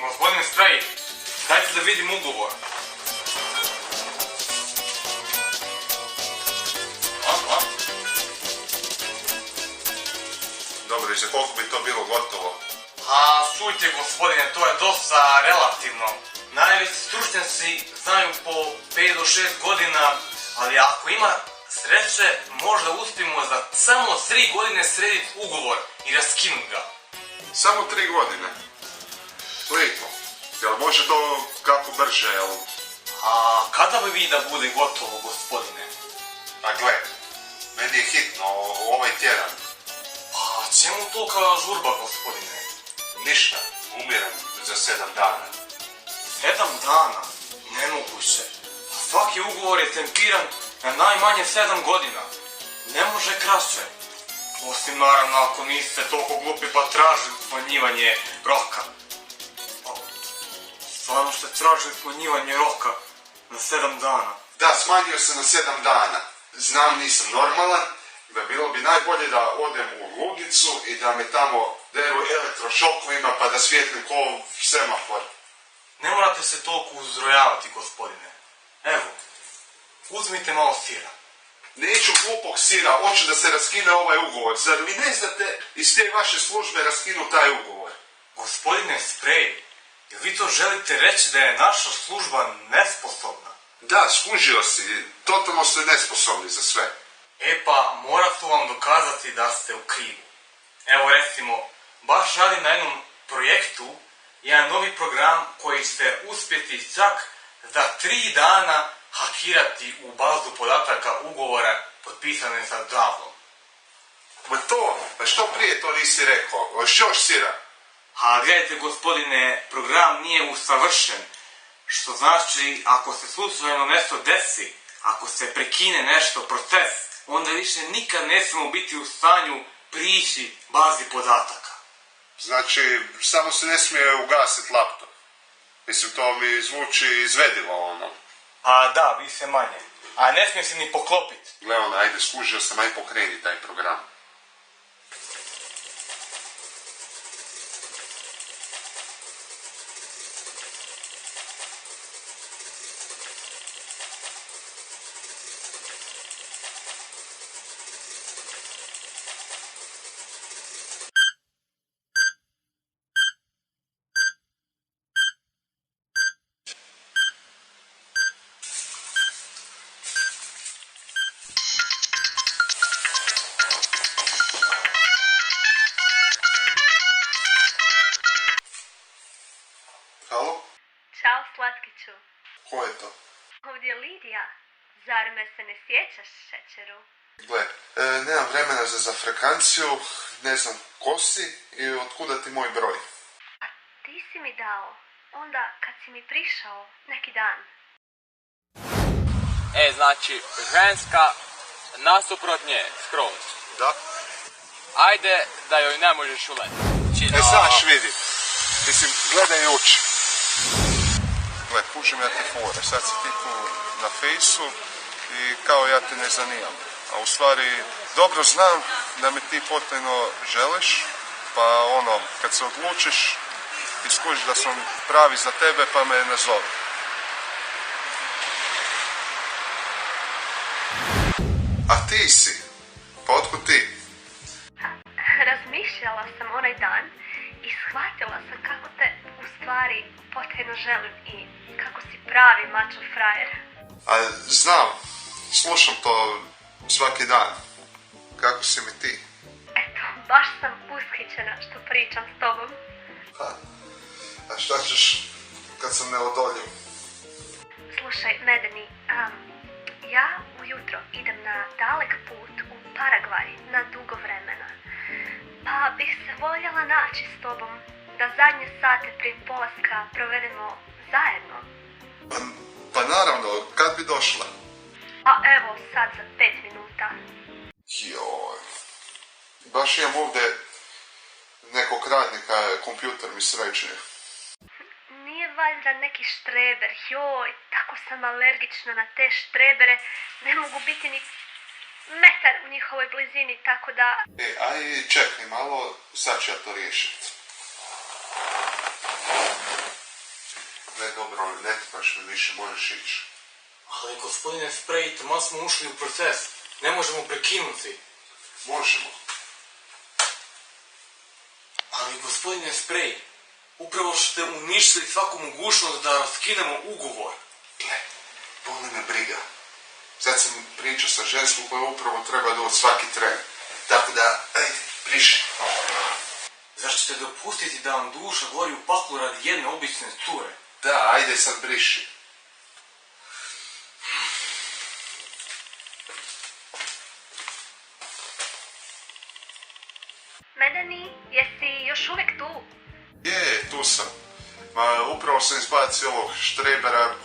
Gospodine Spray, dajte da vidim ugovor. Dobro, i za koliko bi to bilo gotovo? A čujte gospodine, to je dosta relativno. Najveći stručnjaci znaju po 5 do 6 godina, ali ako ima sreće, možda uspijemo za samo 3 godine srediti ugovor i raskinuti ga. Samo 3 godine. Lijepo. Jel može to kako brže, jel? A kada bi vi da bude gotovo, gospodine? A gle, meni je hitno ovaj tjedan. A čemu tolika žurba, gospodine? Ništa, umiram za 7 dana. 7 dana? Nemoguće. A svaki ugovor je tempiran na najmanje 7 godina. Ne može kraće. Osim naravno ako niste toliko glupi pa tražite traži smanjivanje roka. Stvarno ste tražili smanjivanje roka na 7 dana. Da, smanjio se na 7 dana. Znam, nisam normalan. Bilo bi najbolje da odem u ludnicu i da me tamo deru elektrošokovima pa da svijetlim ko semafor. Ne morate se toliko uzrojavati, gospodine. Evo, uzmite malo sira. Neću glupog sira, hoću da se raskine ovaj ugovor. Zar vi ne znate iz te vaše službe raskinu taj ugovor? Gospodine Sprej, jel vi to želite reći da je naša služba nesposobna? Da, skužio si. Totalno ste nesposobni za sve. E pa, morat ću vam dokazati da ste u krivu. Evo recimo, baš radim na jednom projektu, jedan novi program koji će uspjeti čak za 3 dana hakirati u bazu podataka ugovora potpisane sa Davlom. Ma to, pa što prije to nisi rekao? Još sira. A gledajte, gospodine, program nije usavršen, što znači ako se slučajno nešto desi, ako se prekine nešto, proces, onda više nikad ne smemo biti u stanju prići bazi podataka. Znači, samo se ne smije ugasiti laptop. Mislim, to mi zvuči izvedivo, ono. A da, više manje. A ne smije se ni poklopiti. Gle, ajde, skužio sam, aj pokreni taj program. Halo? Ćao, slatkiću. Ko je to? Ovdje je Lidija. Zar me se ne sjećaš, šećeru? Gle, nemam vremena za zafrekanciju, ne znam ko si i otkuda ti moj broj. A ti si mi dao, onda kad si mi prišao, neki dan. Znači, ženska nasuprot nje, skroz. Da? Ajde da joj ne možeš uletiti. Znaš, vidi. Mislim, gledaj i uči. Gle, kužim ja te fore. Sad si ti tu na fejsu i kao ja te ne zanimam. A u stvari, dobro znam da me ti potajno želiš, pa ono, kad se odlučiš i skužiš da sam pravi za tebe, pa me nazovi. A ti si? Pa otkud ti? Razmišljala sam onaj dan i shvatila sam kako te u stvari potajno želim i kako si pravi mačo frajer. A znam, slušam to svaki dan. Kako si mi ti? Eto, baš sam ushićena što pričam s tobom. A šta ćeš kad sam neodoljiv? Slušaj, Medeni, ja ujutro idem na dalek put u Paragvaj na dugo vremena. Pa bih se voljela naći s tobom, da zadnje sate prije polaska provedemo zajedno. Pa naravno, kad bi došla? A evo, sad za 5 minuta. Joj. Baš imam ovdje nekog radnika, kompjuter mi sređuje. Nije valjda neki štreber, joj, tako sam alergična na te štrebere, ne mogu biti ni metar u njihovoj blizini, tako da... Aj, čekaj malo, sad ću ja to riješiti. Ne, dobro, ne trebaš mi više, možeš ići. Ali gospodine Sprej, tamo smo ušli u proces. Ne možemo prekinuti. Možemo. Ali gospodine Sprej, upravo ste uništili svaku mogućnost da raskinemo ugovor. Gle, boli me briga. Sad sam pričao sa ženskom koja upravo treba doći svaki tren. Tako da, ajde, priši. Zar ćete dopustiti da vam duša gori u paklu radi jedne obične cure? Da, ajde sad briši. Medeni, jesi još uvijek tu? Je, tu sam. Ma, upravo sam izbacio ovog štrebera.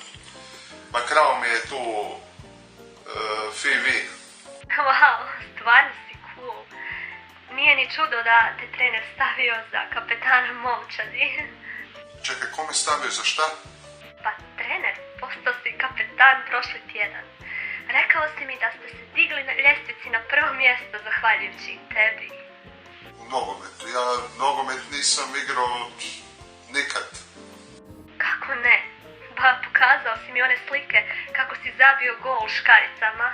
Ma, krao mi je tu Fivi. Wow, stvarno si cool. Nije ni čudo da te trener stavio za kapetana momčadi. Čekaj, kome stavio za šta? Pa trener, postao si kapetan prošli tjedan. Rekao si mi da ste se digli na ljestvici na prvo mjesto zahvaljujući tebi. U nogometu. Ja nogomet nisam igrao nikad. Kako ne? Pa pokazao si mi one slike kako si zabio gol u škaricama.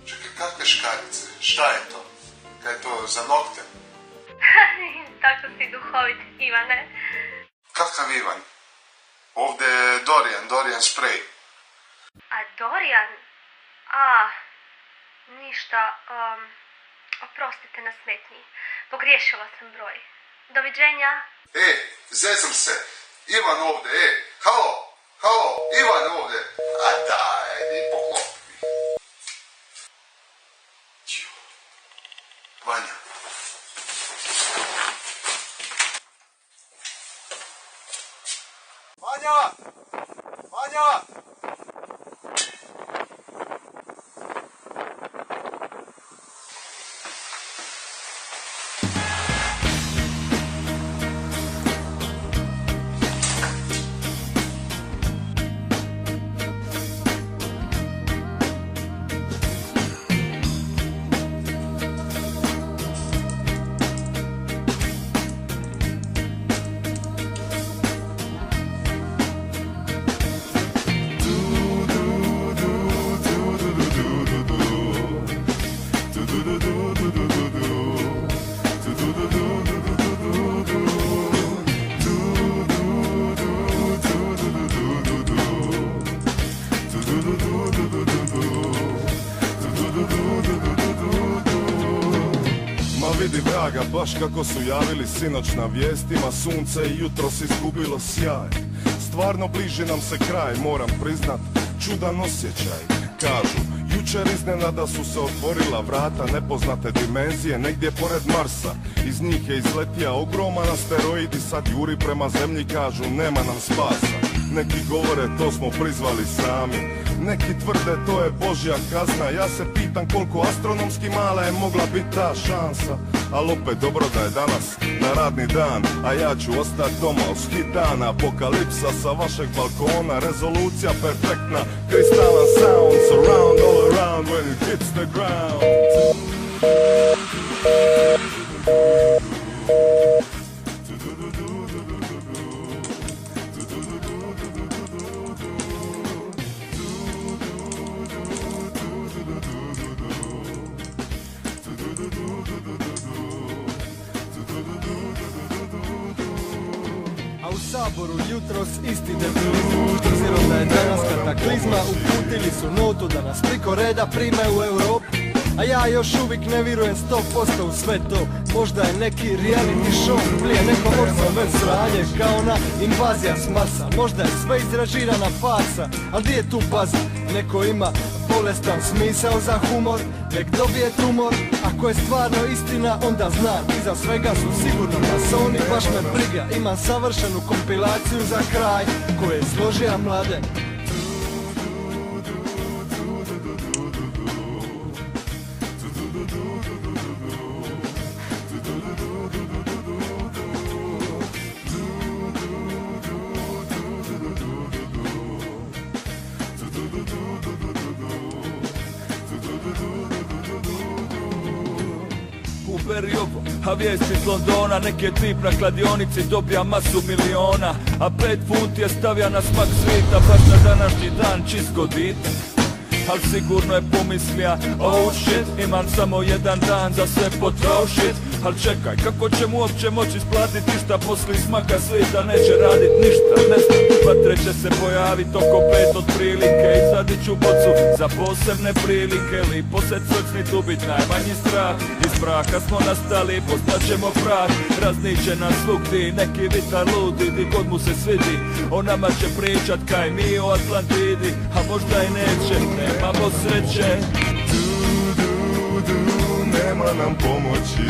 Čekaj, kakve škarice? Šta je to? Kaj je to, za nokte? Tako si duhovit, Ivane. Kakav Ivan? Ovdje je Dorian Spray. A Dorian? Ništa, oprostite na smetnji. Pogriješila sam broj. Doviđenja. Zezam se. Ivan ovdje, halo, Ivan ovdje. A daj, ni poklopi. Vanja. Vanja! Vidi vraga, baš kako su javili sinoć na vijestima, sunce i jutros izgubilo sjaj. Stvarno bliži nam se kraj, moram priznat, čudan osjećaj. Kažu, jučer iznenada su se otvorila vrata nepoznate dimenzije negdje pored Marsa. Iz njih je izletio ogroman asteroid i sad juri prema zemlji, kažu nema nam spasa. Neki govore to smo prizvali sami, neki tvrde to je Božja kazna. Ja se pitam koliko astronomski mala je mogla biti ta šansa. Al opet dobro da je danas na radni dan, a ja ću ostati doma uz hit dana. Apokalipsa sa vašeg balkona, rezolucija perfektna, kristalan sound, surround all around when it hits the ground. U Saboru jutros isti debili, obzirom da je danas kataklizma, uputili su notu da nas priko reda prime u Europu. A ja još uvijek ne vjerujem 100% u sve to. Možda je neki reality show prije neko orzoven sranje, kao ona invazija s Marsa. Možda je sve izražirana farsa, ali gdje je tu baza? Neko ima bolestan smisao za humor, nek dobije tumor. Ako je stvarno istina, onda znam, iza svega su sigurno masoni. Baš me briga, imam savršenu kompilaciju za kraj koje je složija mlade. A vijest iz Londona, neki je tip na kladionici dobija masu miliona, a 5 funti je stavija na smak svita, baš na današnji dan čisto dite. Al sigurno je pomislija, oh shit, imam samo jedan dan za sve potrošit. Al čekaj, kako će mu uopće moći isplatiti išta poslije smaka svita, neće radit ništa, ne znam. Vatre će se pojavit oko 5 otprilike, izvadit ću bocu za posebne prilike. Lipo se crcnit, ubit najmanji strah, iz praha smo nastali, postaćemo prah. Razniće nas svugdje, neki vitar ludi, di god mu se svidi, o nama će pričat kaj mi o Atlantidi. A možda i neće, nemamo sreće. Nema nam pomoći.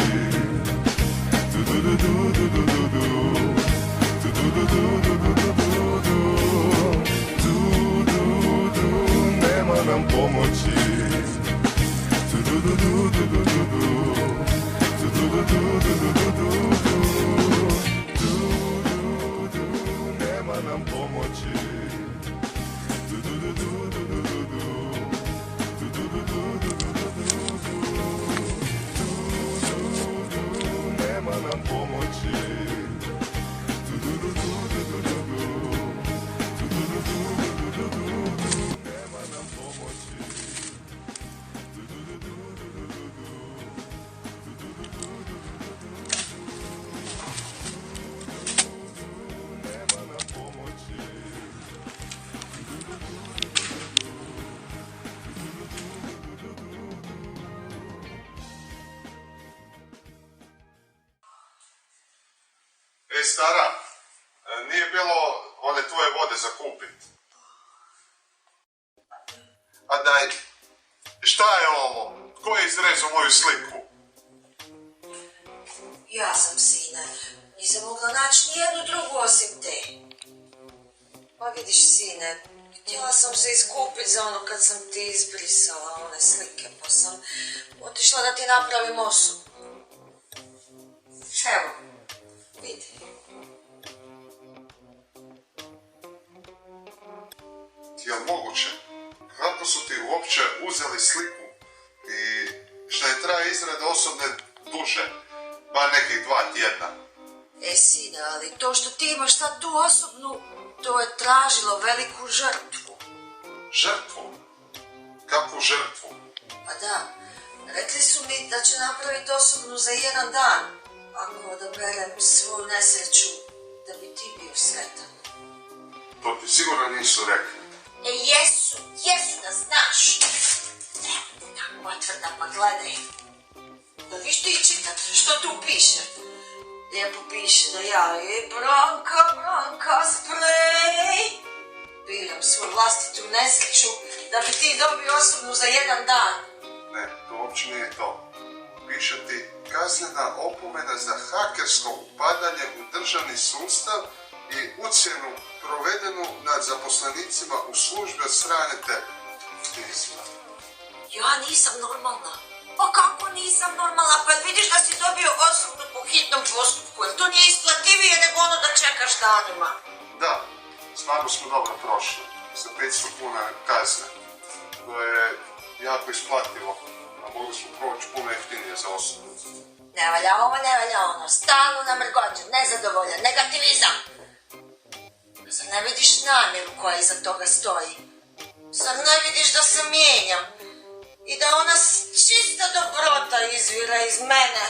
Nema nam pomoći. Stara, nije bilo one tvoje vode za kupit. A daj, šta je ovo? Ko je izrezao moju sliku? Ja sam, sine. Nisam mogla naći nijednu drugu osim te. Pa vidiš, sine, htjela sam se iskupiti za ono kad sam ti izbrisala one slike, pa sam otišla da ti napravim osobu. Evo, vidi. Je li moguće? Kako su ti uopće uzeli sliku i šta je traje izrada osobne duže? Bar nekih 2 tjedna. Sine, ali to što ti imaš sad tu osobnu, to je tražilo veliku žrtvu. Žrtvu? Kakvu žrtvu? Pa da, rekli su mi da će napraviti osobnu za 1 dan, ako odaberem svoju nesreću da bi ti bio sretan. To ti sigurno nisu rekli. Jesu da znaš. Tako otvrda, pa gledaj. Da viš ti čitat, što tu piše? Lijepo piše da ja i Branka sprej. Biram svoju vlastitu nesreću da bi ti dobio osobnu za 1 dan. Ne, to uopće nije to. Piše ti kaznena opomena za hakersko upadanje u državni sustav i ucjenu provedenu nad zaposlenicima u službi od strane tebe. Ja nisam normalna. Pa kako nisam normalna? Pa vidiš da si dobio osobnu po hitnom postupku. Jer to nije isplativije nego ono da čekaš danima. Da, stvarno smo dobro prošli. Sa 500 kuna kazne. To je jako isplativo. A mogli smo proći puno jeftinije za osobu. Ne valja ovo, ne valja ono. Stalno namrgođen, nezadovoljan, negativizam. Zar ne vidiš namjeru koja iza toga stoji? Zar ne vidiš da se mijenjam? I da ona čista dobrota izvira iz mene?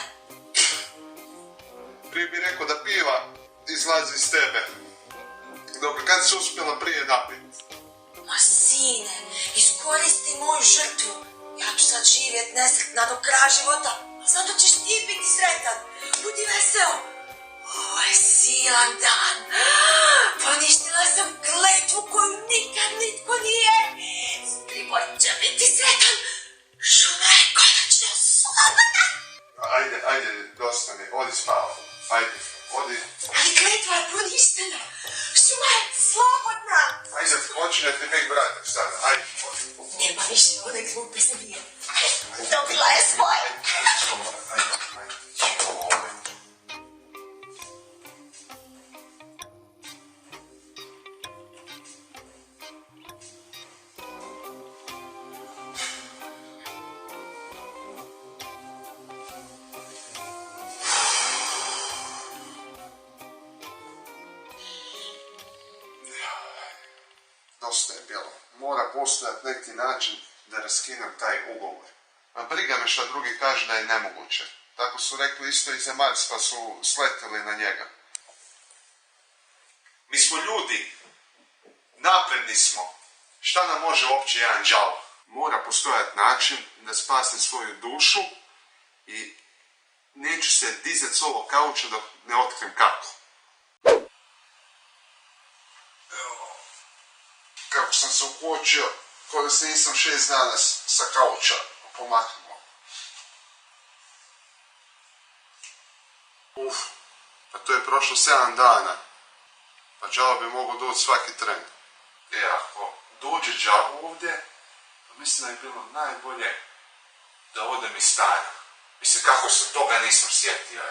Prije bi rekao da piva izlazi iz tebe. Dobro, kad si uspjela prije napiti? Ma sine, iskoristi moju žrtvu. Ja ću sad živjet nesretna do kraja života. A zato ćeš ti biti sretan. Budi veseo. Ovo je silan dan. Poništila sam kletvu koju nikad nitko nije. Striboj će biti sretan. Šuma je konačno slobodna. Ajde, dosta mi. Odi spava. Ajde, odi. Ali kletva je poništena. Šuma je slobodna. Ajde, počinjete Big Brother sada. Ajde, odi. Nema više one glupe zmije. Dobila je svoje. Dosta je bilo. Mora postojati neki način da raskinem taj ugovor. A briga me šta drugi kaže da je nemoguće. Tako su rekli isto i za Mars, pa su sletili na njega. Mi smo ljudi. Napredni smo. Šta nam može uopće jedan đavo? Mora postojati način da spasim svoju dušu i neću se dizati s ovog kauča dok ne otkrim kako. Kako sam se ukočio, kao da se nisam 6 dana sa kauča pomaknuo. Pa to je prošlo 7 dana. Pa đavo bi mogao doći svaki tren. Ako dođe đavo ovdje, pa mislim da je bilo najbolje da odem iz stana. Mislim, kako se toga nisam sjetio,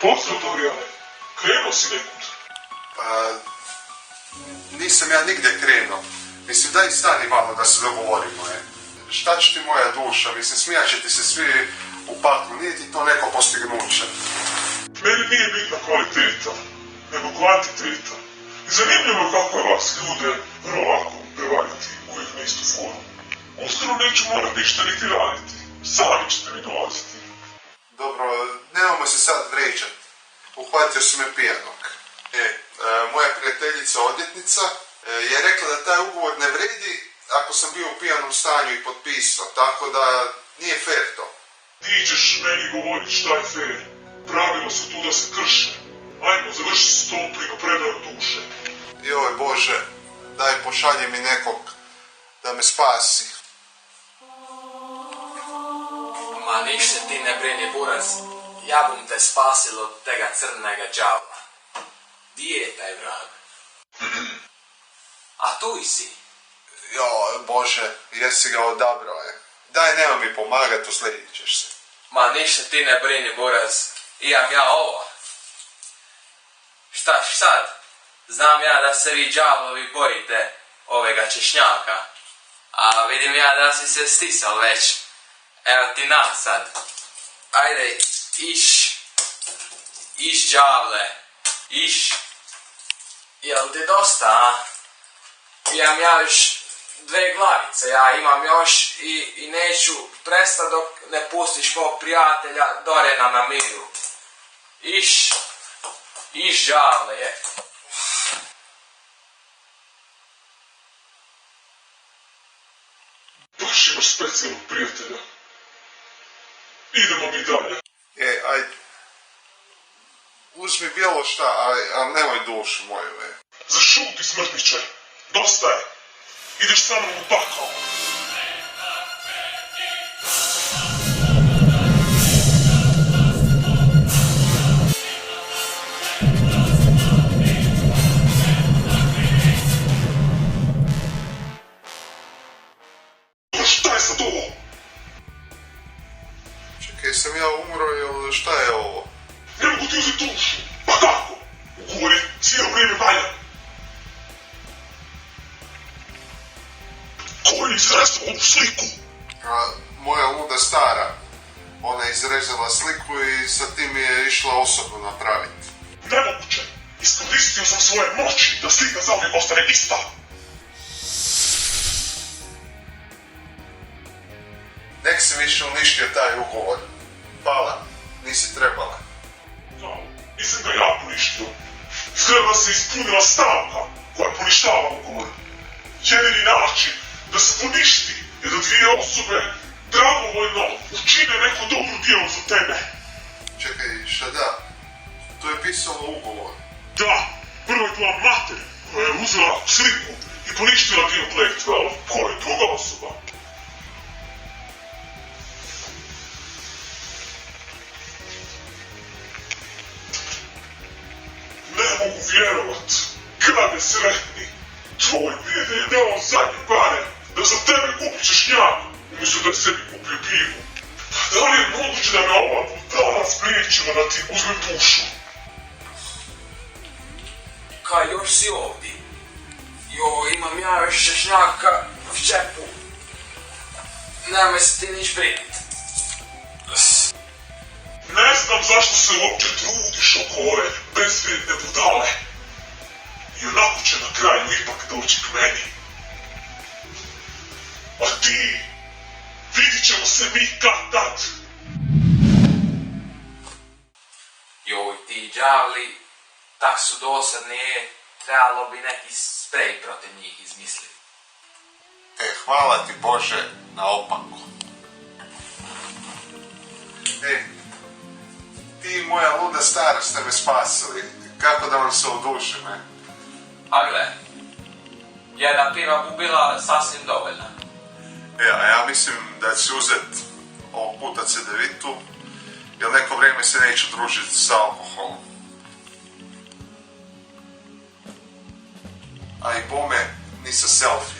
Pozdrav, Dorijane. Krenuo si nekud? Pa, nisam ja nigdje krenuo. Mislim, daj stani malo da se dogovorimo, Šta će ti moja duša? Mislim, smijat će ti se svi u paklu. Nije ti to neko postignuće. Meni nije bitna kvaliteta, nego kvantiteta. I zanimljivo je kako je vas ljude vrlo lako prevariti uvijek na istu foru. Uskoro neću morat ništa niti raditi. Sami ćete mi dolaziti. Dobro, nemamo se sad vređat. Uhvatio su me pijanog. Moja prijateljica odvjetnica je rekla da taj ugovor ne vredi ako sam bio u pijanom stanju i potpisao, tako da nije fair to. Ti ćeš meni govorit šta je fair. Pravila su tu da se krše. Ajmo, završi s tom primopredajom duše. Joj Bože, daj pošalji mi nekog da me spasi. Ma ništa ti ne brini, buraz. Ja bom te spasil od tega crnega đavla. Di je taj vrag? A tu si. Joj Bože, jesi ga odabrao je. Daj, nema mi pomagat, uslijedit ćeš se. Ma ništa ti ne brini, buraz. Imam ja ovo. Šta sad? Znam ja da se vi đavlovi bojite ovega češnjaka. A vidim ja da si se stisal već. Evo ti na sad. Ajde, iš đavle. Iš. Jel ti dosta, a? Imam ja još 2 glavice, ja imam još i neću prestat dok ne pustiš mog prijatelja Dorena na miru. Iš đavle je. Baš imaš specijalnog prijatelja. Idemo mi dalje. Ajde. Uzmi bilo šta, ali nemoj dušu moju, Zašuti, smrtniče. Dosta je. Ideš sa mnom u pakao. Šta je sad ovo? Čekaj, sam ja umro ili šta je ovo? Ne mogu ti uzeti dušu. Pa kako? Ugovor je cijelo vrijeme valjan. Ko je izrezao ovu sliku? Moja luda stara. Ona je izrezala sliku i sa tim je išla osobno napraviti. Nemoguće. Iskoristio sam svoje moći da slika zauvijek ostane ista. Nek si više uništio taj ugovor. Hvala, nisi trebala. Da, nisam ga ja poništio. Izgleda se ispunila stavka koja poništava ugovor. Jedini način da se poništi je da 2 osobe dragovoljno učine neko dobro djelo za tebe. Čekaj, šta da? To je pisalo ugovor. Da, prvo je tvoja mater koja je uzela sliku i poništila dio klektve, ali ko je druga osoba? Ne mogu vjerovat, grade sretni. Tvoj djede je dao zadnje pare da za tebe kupi češnjak, umjesto da je sebi kupio pivu. Da li je moguće da me ova budala spriječila da ti uzmem dušu? Kaj još si ovdje? Jo, imam ja još češnjaka u čepu. Nemoj se ti niš brinit. Ne znam zašto se uopće trudiš oko ove bezvrijedne budale. I onako će na kraju ipak doći k meni. A ti, vidit ćemo se mi kad tad. Joj, ti đavli, tak su dosadni, trebalo bi neki sprej protiv njih izmisliti. Hvala ti Bože na opako. Ti i moja luda stara ste me spasili. Kako da vam se odušim, A gle, jedna piva bu bila sasvim dovoljna. Ja mislim da ću uzet ovog puta cedevitu, jer neko vrijeme se neću družiti sa alkoholom. A i bome ni sa selfie.